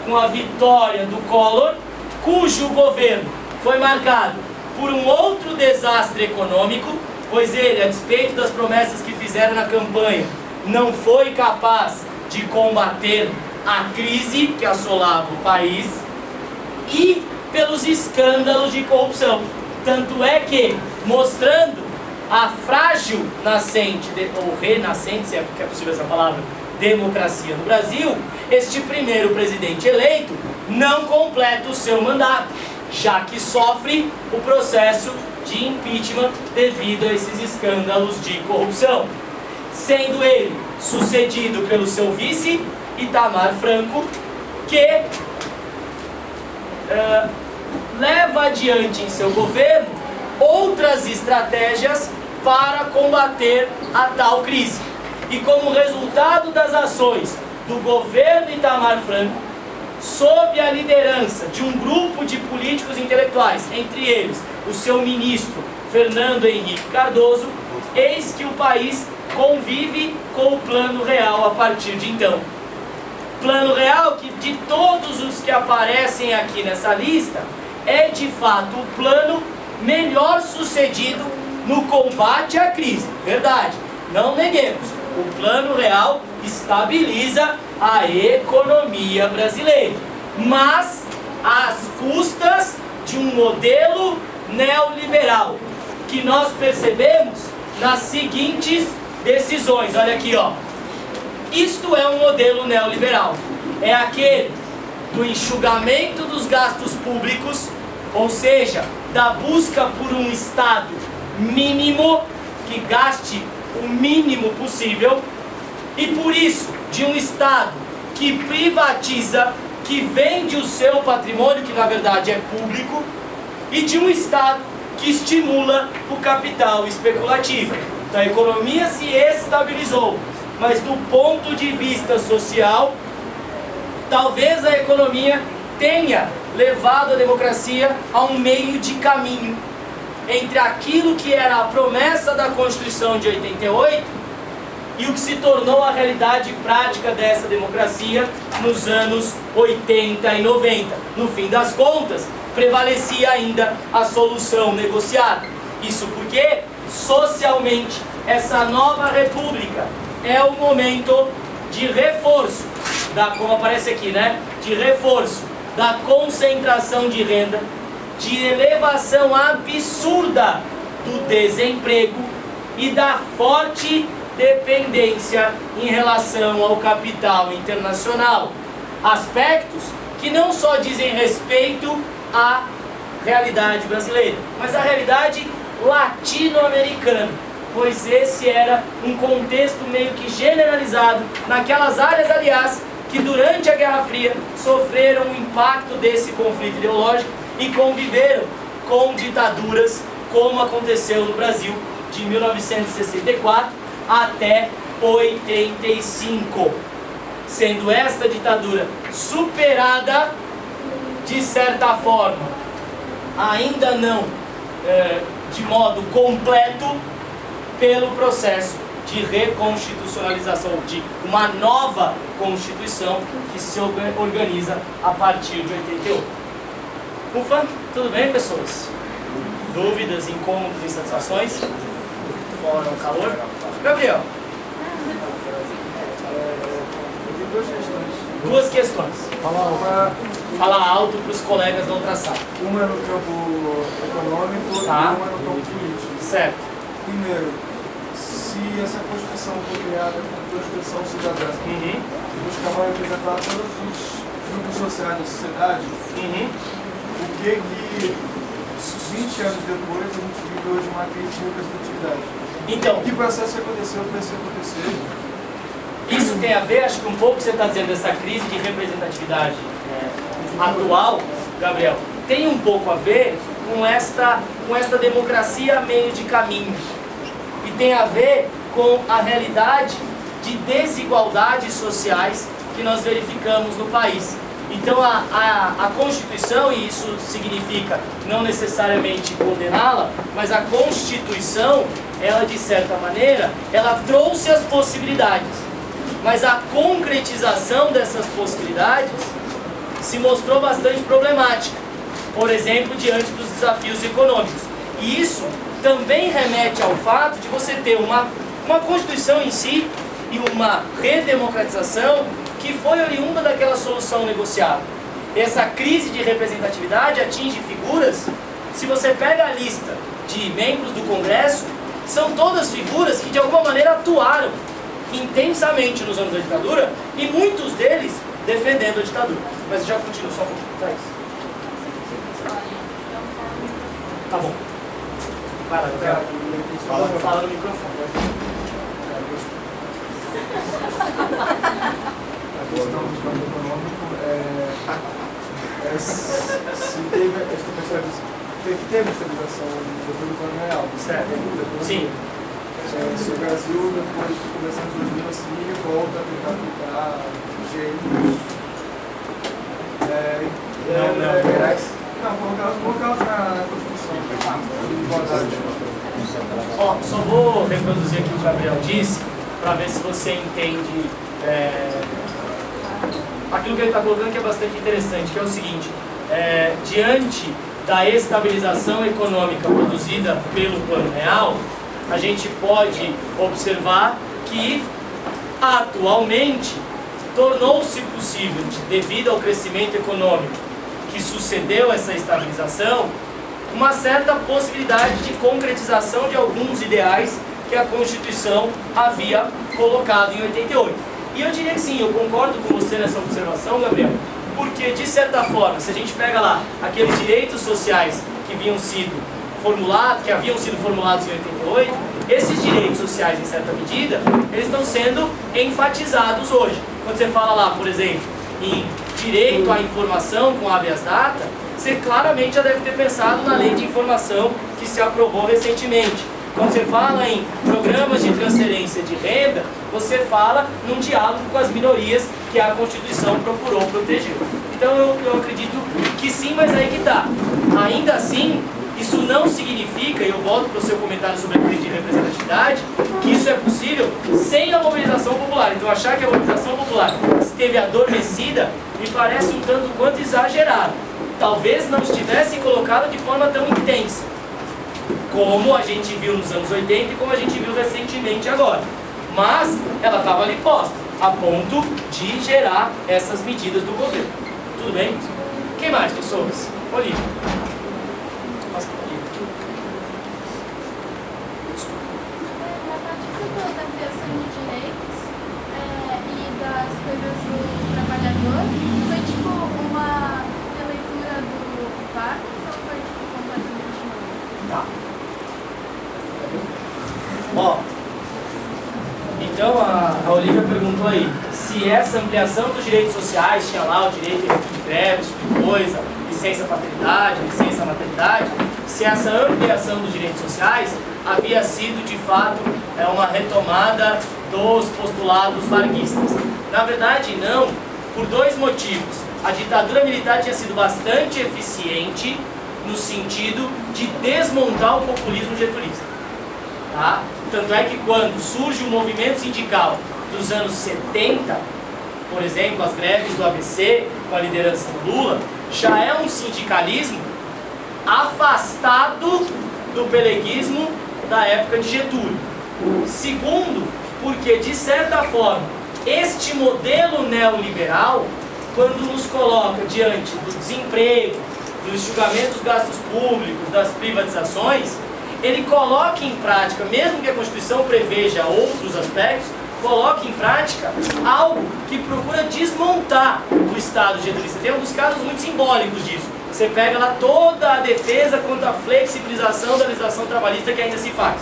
Com a vitória do Collor, cujo governo foi marcado por um outro desastre econômico, pois ele, a despeito das promessas que fizeram na campanha, não foi capaz de combater a crise que assolava o país, e pelos escândalos de corrupção. Tanto é que, mostrando a frágil nascente, ou renascente, se é possível essa palavra, democracia no Brasil, este primeiro presidente eleito não completa o seu mandato, já que sofre o processo de impeachment devido a esses escândalos de corrupção, sendo ele sucedido pelo seu vice, Itamar Franco, que leva adiante em seu governo outras estratégias para combater a tal crise. E como resultado das ações do governo Itamar Franco, sob a liderança de um grupo de políticos intelectuais, entre eles o seu ministro Fernando Henrique Cardoso, eis que o país convive com o Plano Real a partir de então. Plano Real que, de todos os que aparecem aqui nessa lista, é de fato o plano melhor sucedido no combate à crise. Verdade, não neguemos. O Plano Real estabiliza a economia brasileira, mas às custas de um modelo neoliberal, que nós percebemos nas seguintes decisões. Olha aqui, ó. Isto é um modelo neoliberal. É aquele do enxugamento dos gastos públicos, ou seja, da busca por um Estado mínimo que gaste o mínimo possível, e por isso de um Estado que privatiza, que vende o seu patrimônio, que na verdade é público, e de um Estado que estimula o capital especulativo. Então a economia se estabilizou, mas do ponto de vista social, talvez a economia tenha levado a democracia a um meio de caminho entre aquilo que era a promessa da Constituição de 88 e o que se tornou a realidade prática dessa democracia nos anos 80 e 90. No fim das contas, prevalecia ainda a solução negociada. Isso porque, socialmente, essa nova república é o momento de reforço, como aparece aqui, né? De reforço da concentração de renda, de elevação absurda do desemprego e da forte dependência em relação ao capital internacional. Aspectos que não só dizem respeito à realidade brasileira, mas à realidade latino-americana, pois esse era um contexto meio que generalizado naquelas áreas, aliás, que durante a Guerra Fria sofreram o impacto desse conflito ideológico e conviveram com ditaduras, como aconteceu no Brasil de 1964 até 85, sendo esta ditadura superada de certa forma, ainda não de modo completo, pelo processo de reconstitucionalização, de uma nova Constituição que se organiza a partir de 88. Ufa, tudo bem, pessoas? Dúvidas, incômodos, insatisfações? Fora o calor? Gabriel? Duas questões. Fala alto para os colegas da outra sala. Uma é no campo econômico, Tá. e uma é no campo político. Certo. Primeiro, se essa Constituição foi criada como Constituição cidadã, buscava representar todos os grupos sociais da sociedade, o que 20 anos depois a gente vive hoje uma crise de representatividade? Então, Que processo aconteceu para isso acontecer? isso tem a ver, acho que um pouco que você está dizendo dessa crise de representatividade atual, Gabriel, tem um pouco a ver com esta democracia a meio de caminho. E tem a ver com a realidade de desigualdades sociais que nós verificamos no país. Então a Constituição, e isso significa não necessariamente condená-la, mas a Constituição, ela de certa maneira, ela trouxe as possibilidades. Mas a concretização dessas possibilidades se mostrou bastante problemática. Por exemplo, diante dos desafios econômicos. E isso também remete ao fato de você ter uma Constituição em si e uma redemocratização que foi oriunda daquela solução negociada. Essa crise de representatividade atinge figuras, se você pega a lista de membros do Congresso, são todas figuras que de alguma maneira atuaram intensamente nos anos da ditadura e muitos deles defendendo a ditadura. Mas já continua, só um pouquinho, tá isso. Tá bom. Vai lá, Gabriel. Fala no microfone. A questão do campo econômico se teve a estabilização depois do plano real. Certo. Sim. Se o Brasil, depois de começar em 2000, assim, volta a tentar aplicar jeitos. Colocar na Constituição. Ó, só vou reproduzir aqui o que o Gabriel disse, para ver se você entende aquilo que ele está colocando, que é bastante interessante, que é o seguinte: diante da estabilização econômica produzida pelo Plano Real, a gente pode observar que atualmente tornou-se possível, devido ao crescimento econômico que sucedeu essa estabilização, uma certa possibilidade de concretização de alguns ideais que a Constituição havia colocado em 88. E eu diria que sim, eu concordo com você nessa observação, Gabriel, porque de certa forma, se a gente pega lá aqueles direitos sociais que haviam sido formulados em 88, esses direitos sociais, em certa medida, eles estão sendo enfatizados hoje. Quando você fala lá, por exemplo, em direito à informação com habeas data, você claramente já deve ter pensado na lei de informação que se aprovou recentemente. Quando você fala em programas de transferência de renda, você fala num diálogo com as minorias que a Constituição procurou proteger. Então eu acredito que sim, mas aí que está. Ainda assim, isso não significa significa, e eu volto para o seu comentário sobre a crise de representatividade, que isso é possível sem a mobilização popular. Então achar que a mobilização popular esteve adormecida me parece um tanto quanto exagerado. Talvez não estivesse colocada de forma tão intensa, como a gente viu nos anos 80 e como a gente viu recentemente agora. Mas ela estava ali posta, a ponto de gerar essas medidas do governo. Tudo bem? Quem mais, pessoas? Olívia. Passa para Olívia. Na prática da criação de direitos e das coisas do trabalhador, foi tipo uma releitura do Vargas ou foi tipo completamente novo? Tá. Ó, então a Olívia perguntou aí se essa ampliação dos direitos sociais, tinha lá o direito de greve, esse tipo de coisa, licença paternidade, licença maternidade, se essa ampliação dos direitos sociais havia sido de fato uma retomada dos postulados varguistas. Na verdade não, por dois motivos. A ditadura militar tinha sido bastante eficiente no sentido de desmontar o populismo getulista. Tá? Tanto é que quando surge o movimento sindical dos anos 70, por exemplo, as greves do ABC com a liderança do Lula, já é um sindicalismo afastado do peleguismo da época de Getúlio. Segundo, porque de certa forma, este modelo neoliberal, quando nos coloca diante do desemprego, do enxugamento dos gastos públicos, das privatizações, ele coloca em prática, mesmo que a Constituição preveja outros aspectos, coloca em prática algo que procura desmontar o Estado getulista. Tem alguns casos muito simbólicos disso. Você pega lá toda a defesa contra a flexibilização da legislação trabalhista que ainda se faz.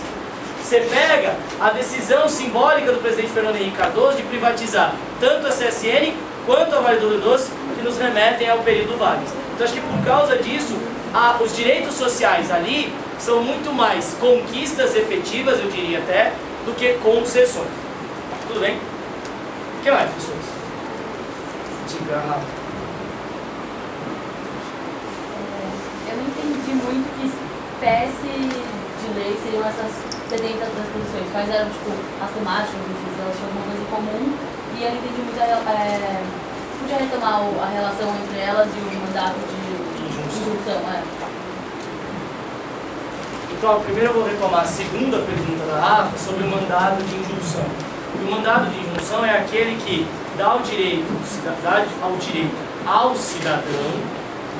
Você pega a decisão simbólica do presidente Fernando Henrique Cardoso de privatizar tanto a CSN quanto a Vale do Rio Doce, que nos remetem ao período Vargas. Então acho que por causa disso, os direitos sociais ali são muito mais conquistas efetivas, eu diria até, do que concessões. Tudo bem? O que mais, pessoas? Diga, Rafa. Eu não entendi muito que espécie de lei seriam essas 70 transposições. Quais eram, tipo, as temáticas, se elas tinham alguma coisa em comum. E eu não entendi muito, podia retomar a relação entre elas e o mandato de injunção. Então, primeiro eu vou retomar a segunda pergunta da Rafa sobre o mandado de injunção. E o mandado de injunção é aquele que dá o direito ao cidadão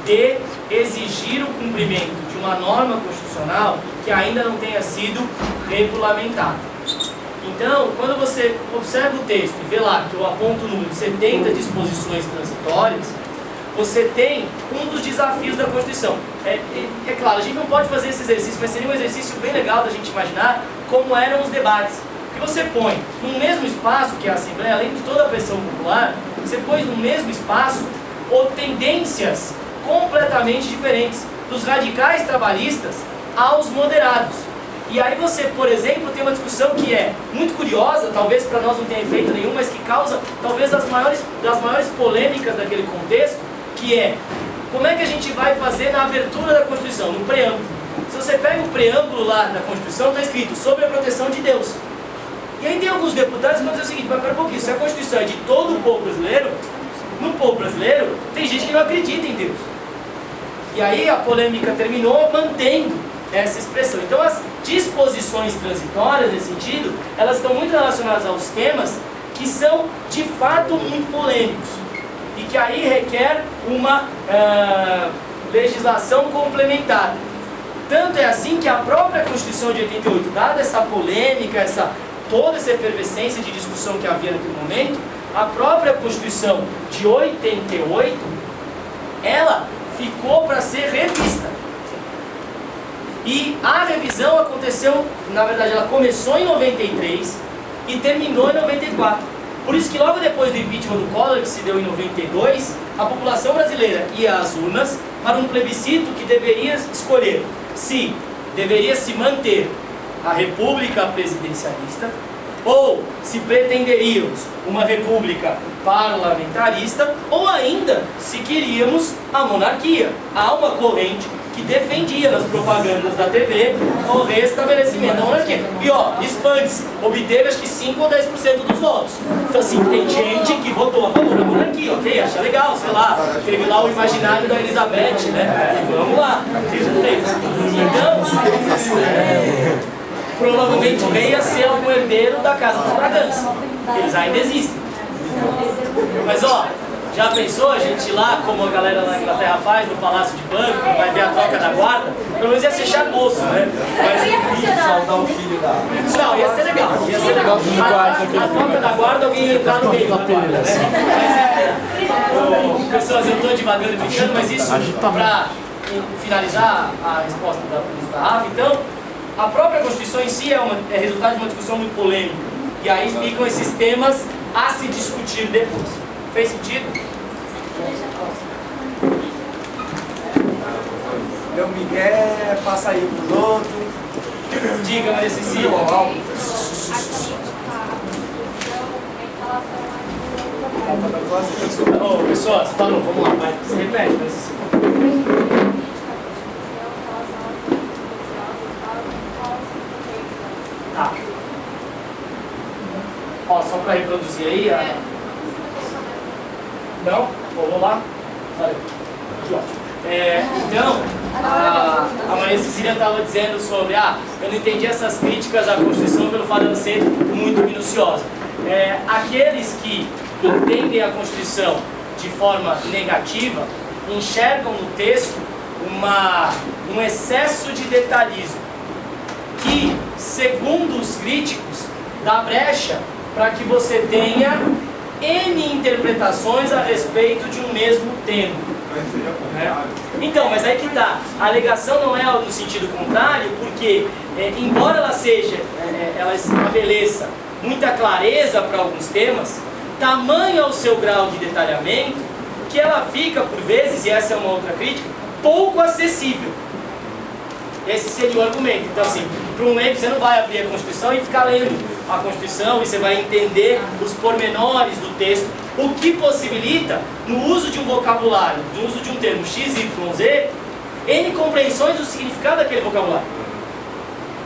de exigir o cumprimento de uma norma constitucional que ainda não tenha sido regulamentada. Então, quando você observa o texto e vê lá que eu aponto o número de 70 disposições transitórias, você tem um dos desafios da Constituição. É claro, a gente não pode fazer esse exercício, mas seria um exercício bem legal da gente imaginar como eram os debates. Porque você põe no mesmo espaço que a Assembleia, além de toda a pressão popular, você põe no mesmo espaço tendências completamente diferentes, dos radicais trabalhistas aos moderados. E aí você, por exemplo, tem uma discussão que é muito curiosa, talvez para nós não tenha efeito nenhum, mas que causa talvez das maiores polêmicas daquele contexto, que é como é que a gente vai fazer na abertura da Constituição, no preâmbulo. Se você pega o preâmbulo lá da Constituição, está escrito sobre a proteção de Deus. E aí tem alguns deputados que vão dizer o seguinte, mas pera um pouquinho, se a Constituição é de todo o povo brasileiro, no povo brasileiro tem gente que não acredita em Deus. E aí a polêmica terminou mantendo essa expressão. Então as disposições transitórias nesse sentido, elas estão muito relacionadas aos temas que são de fato muito polêmicos e que aí requer uma legislação complementar. Tanto é assim que a própria Constituição de 88, dada essa polêmica, toda essa efervescência de discussão que havia naquele momento, a própria Constituição de 88, ela ficou para ser revista. E a revisão aconteceu, na verdade ela começou em 93 e terminou em 94. Por isso que logo depois do impeachment do Collor, que se deu em 92, a população brasileira ia às urnas para um plebiscito que deveria escolher se deveria se manter a república presidencialista ou se pretenderíamos uma república parlamentarista ou ainda se queríamos a monarquia. Há uma corrente que defendia nas propagandas da TV o restabelecimento da monarquia. E ó, expande-se, obteve acho que 5 ou 10% dos votos. Então assim, tem gente que votou a favor da monarquia, ok? Acha legal, sei lá, teve lá o imaginário da Elizabeth, né? E vamos lá, teve um feito. Então, provavelmente o rei ia ser algum herdeiro da Casa dos Bragança. Eles ainda existem. Mas ó, já pensou a gente ir lá, como a galera na Inglaterra faz, no Palácio de Buckingham, vai ver a troca da guarda? Pelo menos ia ser charmoso, né? Mas Salvar o filho da... não, ia ser legal, ia ser legal. A troca da guarda, alguém ia entrar no meio da guarda, né? Mas, pessoas, eu estou devagando e brincando, mas isso para finalizar a resposta da Rafa, então, a própria Constituição em si é resultado de uma discussão muito polêmica. E aí ficam esses temas a se discutir depois. Fez sentido? Meu Miguel passa aí pros outros. Diga, Maria Cecília. Ô, pessoal, você falou, vamos lá, vai. Você repete, Maria Cecília. Tá. Ó, só para reproduzir aí. Não? Vamos lá? Olha. Aqui, ó. Então, a Maria Cecília estava dizendo sobre, eu não entendi essas críticas à Constituição pelo fato de ela ser muito minuciosa. Aqueles que entendem a Constituição de forma negativa, enxergam no texto um excesso de detalhismo, que, segundo os críticos, dá brecha para que você tenha N interpretações a respeito de um mesmo tema. Então, mas aí que tá. A alegação não é no sentido contrário, porque, embora ela estabeleça muita clareza para alguns temas, tamanho é o seu grau de detalhamento, que ela fica, por vezes, e essa é uma outra crítica, pouco acessível. Esse seria o argumento. Então, assim, para um leigo, você não vai abrir a Constituição e ficar lendo a Constituição e você vai entender os pormenores do texto, o que possibilita, no uso de um vocabulário, no uso de um termo X, Y, Z, N compreensões do significado daquele vocabulário.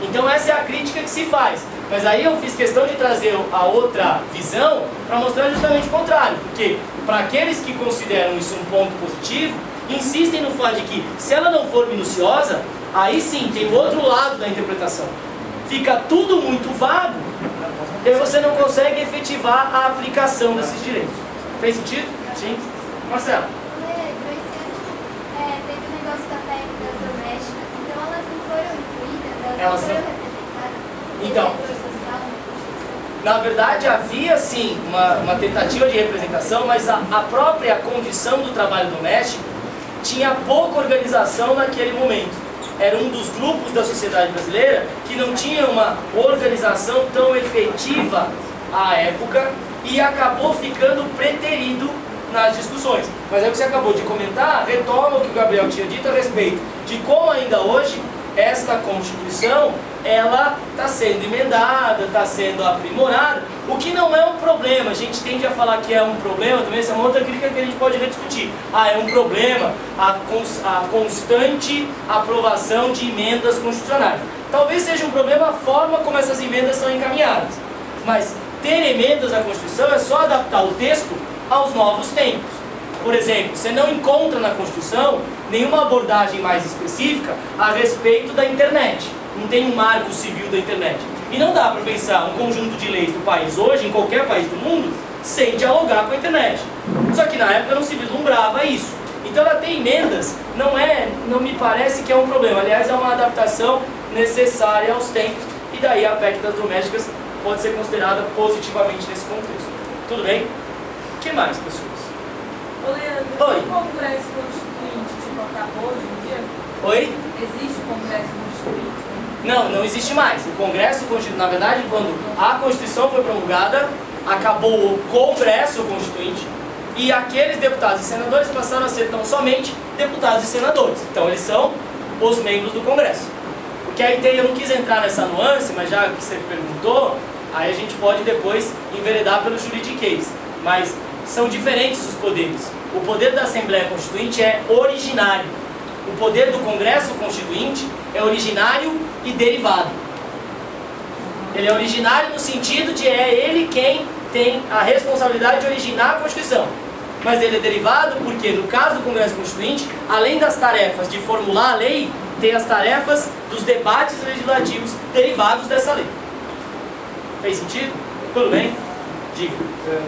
Então essa é a crítica que se faz. Mas aí eu fiz questão de trazer a outra visão para mostrar justamente o contrário, porque para aqueles que consideram isso um ponto positivo, insistem no fato de que, se ela não for minuciosa, aí sim tem o outro lado da interpretação. Fica tudo muito vago, e você não consegue efetivar a aplicação desses direitos. Fez sentido? Sim? Marcelo? Teve o negócio da PEC das domésticas, então elas não foram incluídas, Elas não foram não- representadas Então. no setor social, na Constituição. Na verdade, havia sim uma tentativa de representação, mas a própria condição do trabalho doméstico tinha pouca organização naquele momento. Era um dos grupos da sociedade brasileira que não tinha uma organização tão efetiva à época e acabou ficando preterido nas discussões. Mas é o que você acabou de comentar, retoma o que o Gabriel tinha dito a respeito de como ainda hoje esta Constituição ela está sendo emendada, está sendo aprimorada, o que não é um problema. A gente tende a falar que é um problema, também essa é uma outra crítica que a gente pode rediscutir. É um problema a constante aprovação de emendas constitucionais. Talvez seja um problema a forma como essas emendas são encaminhadas, mas ter emendas à Constituição é só adaptar o texto aos novos tempos. Por exemplo, você não encontra na Constituição nenhuma abordagem mais específica a respeito da internet. Não tem um marco civil da internet. E não dá para pensar um conjunto de leis do país hoje, em qualquer país do mundo, sem dialogar com a internet. Só que na época não se vislumbrava isso. Então ela tem emendas, não me parece que é um problema. Aliás, é uma adaptação necessária aos tempos. E daí a PEC das domésticas pode ser considerada positivamente nesse contexto. Tudo bem? O que mais, pessoas? Ô, Leandro, Oi. o Congresso Constituinte, tipo, acabou hoje em dia? Oi? Existe o Congresso Constituinte? Não existe mais. O Congresso Constituinte, na verdade, quando a Constituição foi promulgada, acabou o Congresso Constituinte e aqueles deputados e senadores passaram a ser tão somente deputados e senadores. Então eles são os membros do Congresso. Porque aí eu não quis entrar nessa nuance, mas já que você perguntou, aí a gente pode depois enveredar pelo juridiquês. Mas são diferentes os poderes. O poder da Assembleia Constituinte é originário. O poder do Congresso Constituinte é originário e derivado. Ele é originário no sentido de é ele quem tem a responsabilidade de originar a Constituição. Mas ele é derivado porque, no caso do Congresso Constituinte, além das tarefas de formular a lei, tem as tarefas dos debates legislativos derivados dessa lei. Fez sentido? Tudo bem? Diga.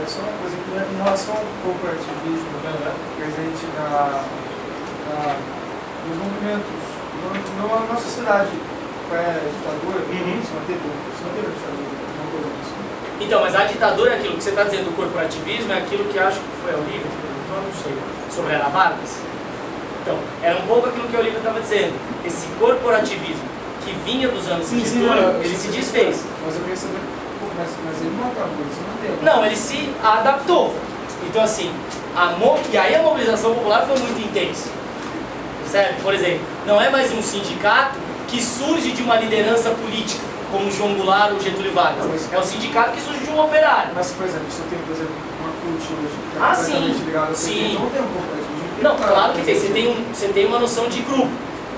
Só uma coisa, em relação ao corporativismo presente nos movimentos, na nossa sociedade pré-ditadura, se manteve a ditadura, não coisa disso. Então, mas a ditadura é aquilo que você está dizendo, o corporativismo é aquilo que acho que foi a Olivia que perguntou, não sei, sobre Ana Vargas. Então, era um pouco aquilo que a Olivia estava dizendo. Esse corporativismo que vinha dos anos de ditadura, ele se desfez. Mas eu queria saber, mas ele não acabou, ele se manteve. Não, ele se adaptou. Então, assim, e aí a mobilização popular foi muito intensa. Percebe? Por exemplo, não é mais um sindicato que surge de uma liderança política, como João Goulart ou Getúlio Vargas. É um sindicato que surge de um operário. Mas, por exemplo, se eu tenho, por exemplo, uma CUT hoje que Ah, está sim, completamente ligada a sim. então não tem um corporativismo. Não, claro que tem. Você tem uma noção de grupo,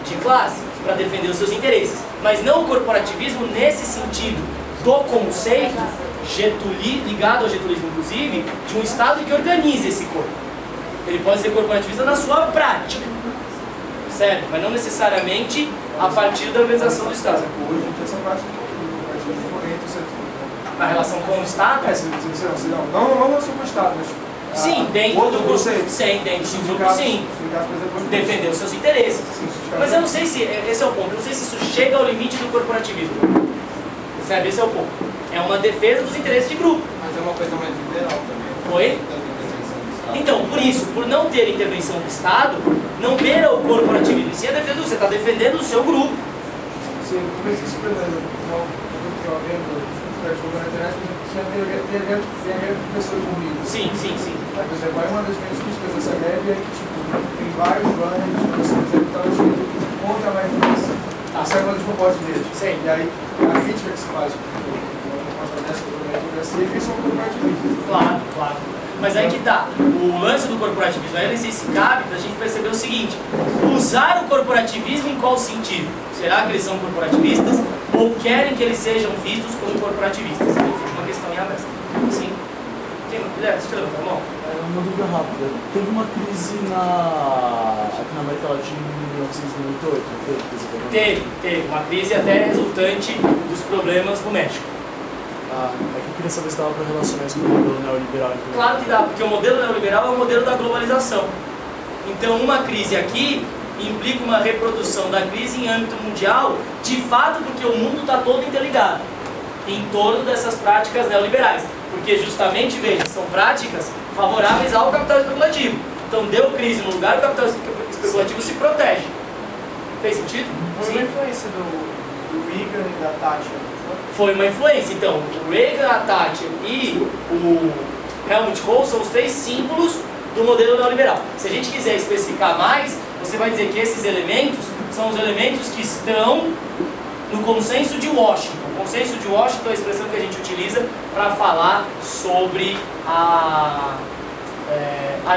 de classe, para defender os seus interesses. Mas não o corporativismo nesse sentido do conceito ligado ao getulismo, inclusive, de um Estado que organize esse corpo. Ele pode ser corporativista na sua prática, certo? Mas não necessariamente a partir da organização do Estado. Hoje tem essa prática Na relação com o Estado? Não só com o Estado, mas... Sim, dentro do grupo. conceito. Sim, dentro do grupo, sim. Defender os seus interesses. Mas eu não sei se, esse é o ponto, eu não sei se isso chega ao limite do corporativismo. Percebe? Esse é o ponto. É uma defesa dos interesses de grupo. Mas é uma coisa mais liberal também. Oi? Então, por isso, por não ter intervenção do Estado, não beira o corporativismo. Se é defesa, você está defendendo o seu grupo. Sim, no começo isso aprendendo. Eu estava vendo na internet, tinha greve de professores comigo. Sim. Por exemplo, aí uma das minhas críticas dessa greve é que, tipo, tem vários banners de professores que estão escrito contra a influência. Essa é uma das propostas deles. Sim. E aí, a crítica que se faz uma proposta dessa do meritocracia é que eles são corporativistas. Claro. Mas aí que tá. O lance do corporativismo, aí eu não sei se cabe pra gente perceber o seguinte: usar o corporativismo em qual sentido? Será que eles são corporativistas ou querem que eles sejam vistos como corporativistas? Aí fica uma questão em aberto. Sim? Deixa eu levantar a mão. Uma dúvida rápida. Teve uma crise aqui na América Latina em 1998? Teve uma crise até resultante dos problemas do México. É que eu queria saber se dava para relacionar isso com o modelo neoliberal. Claro que dá, porque o modelo neoliberal é o modelo da globalização. Então, uma crise aqui implica uma reprodução da crise em âmbito mundial, de fato porque o mundo está todo interligado em torno dessas práticas neoliberais. Porque justamente, veja, são práticas favoráveis ao capital especulativo. Então, deu crise no lugar, o capital especulativo se protege. Fez sentido? Foi uma influência do Reagan e da Thatcher. Foi uma influência. Então, o Reagan, a Thatcher e o Helmut Kohl são os três símbolos do modelo neoliberal. Se a gente quiser especificar mais, você vai dizer que esses elementos são os elementos que estão no consenso de Washington. O consenso de Washington é a expressão que a gente utiliza para falar sobre a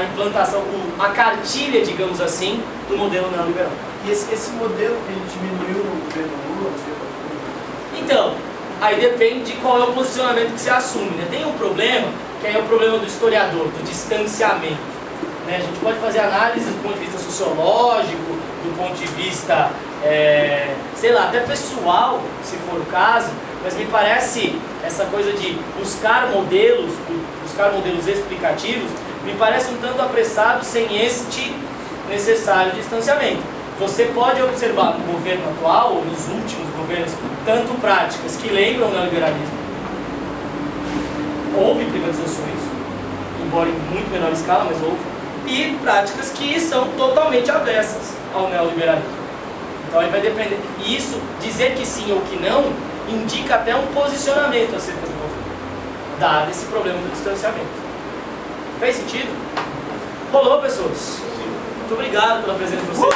implantação, a cartilha, digamos assim, do modelo neoliberal. E esse modelo, ele diminuiu no governo Lula? Então, aí depende de qual é o posicionamento que você assume, né? Tem um problema, que aí é o problema do historiador, do distanciamento, né? A gente pode fazer análise do ponto de vista sociológico, do ponto de vista, sei lá, até pessoal, se for o caso, mas me parece essa coisa de buscar modelos explicativos, me parece um tanto apressado sem este necessário distanciamento. Você pode observar no governo atual, ou nos últimos governos, tanto práticas que lembram o neoliberalismo. Houve privatizações, embora em muito menor escala, mas houve, e práticas que são totalmente avessas ao neoliberalismo. Então aí vai depender. E isso, dizer que sim ou que não, indica até um posicionamento acerca do governo, dado esse problema do distanciamento. Fez sentido? Rolou, pessoas? Muito obrigado pela presença de vocês.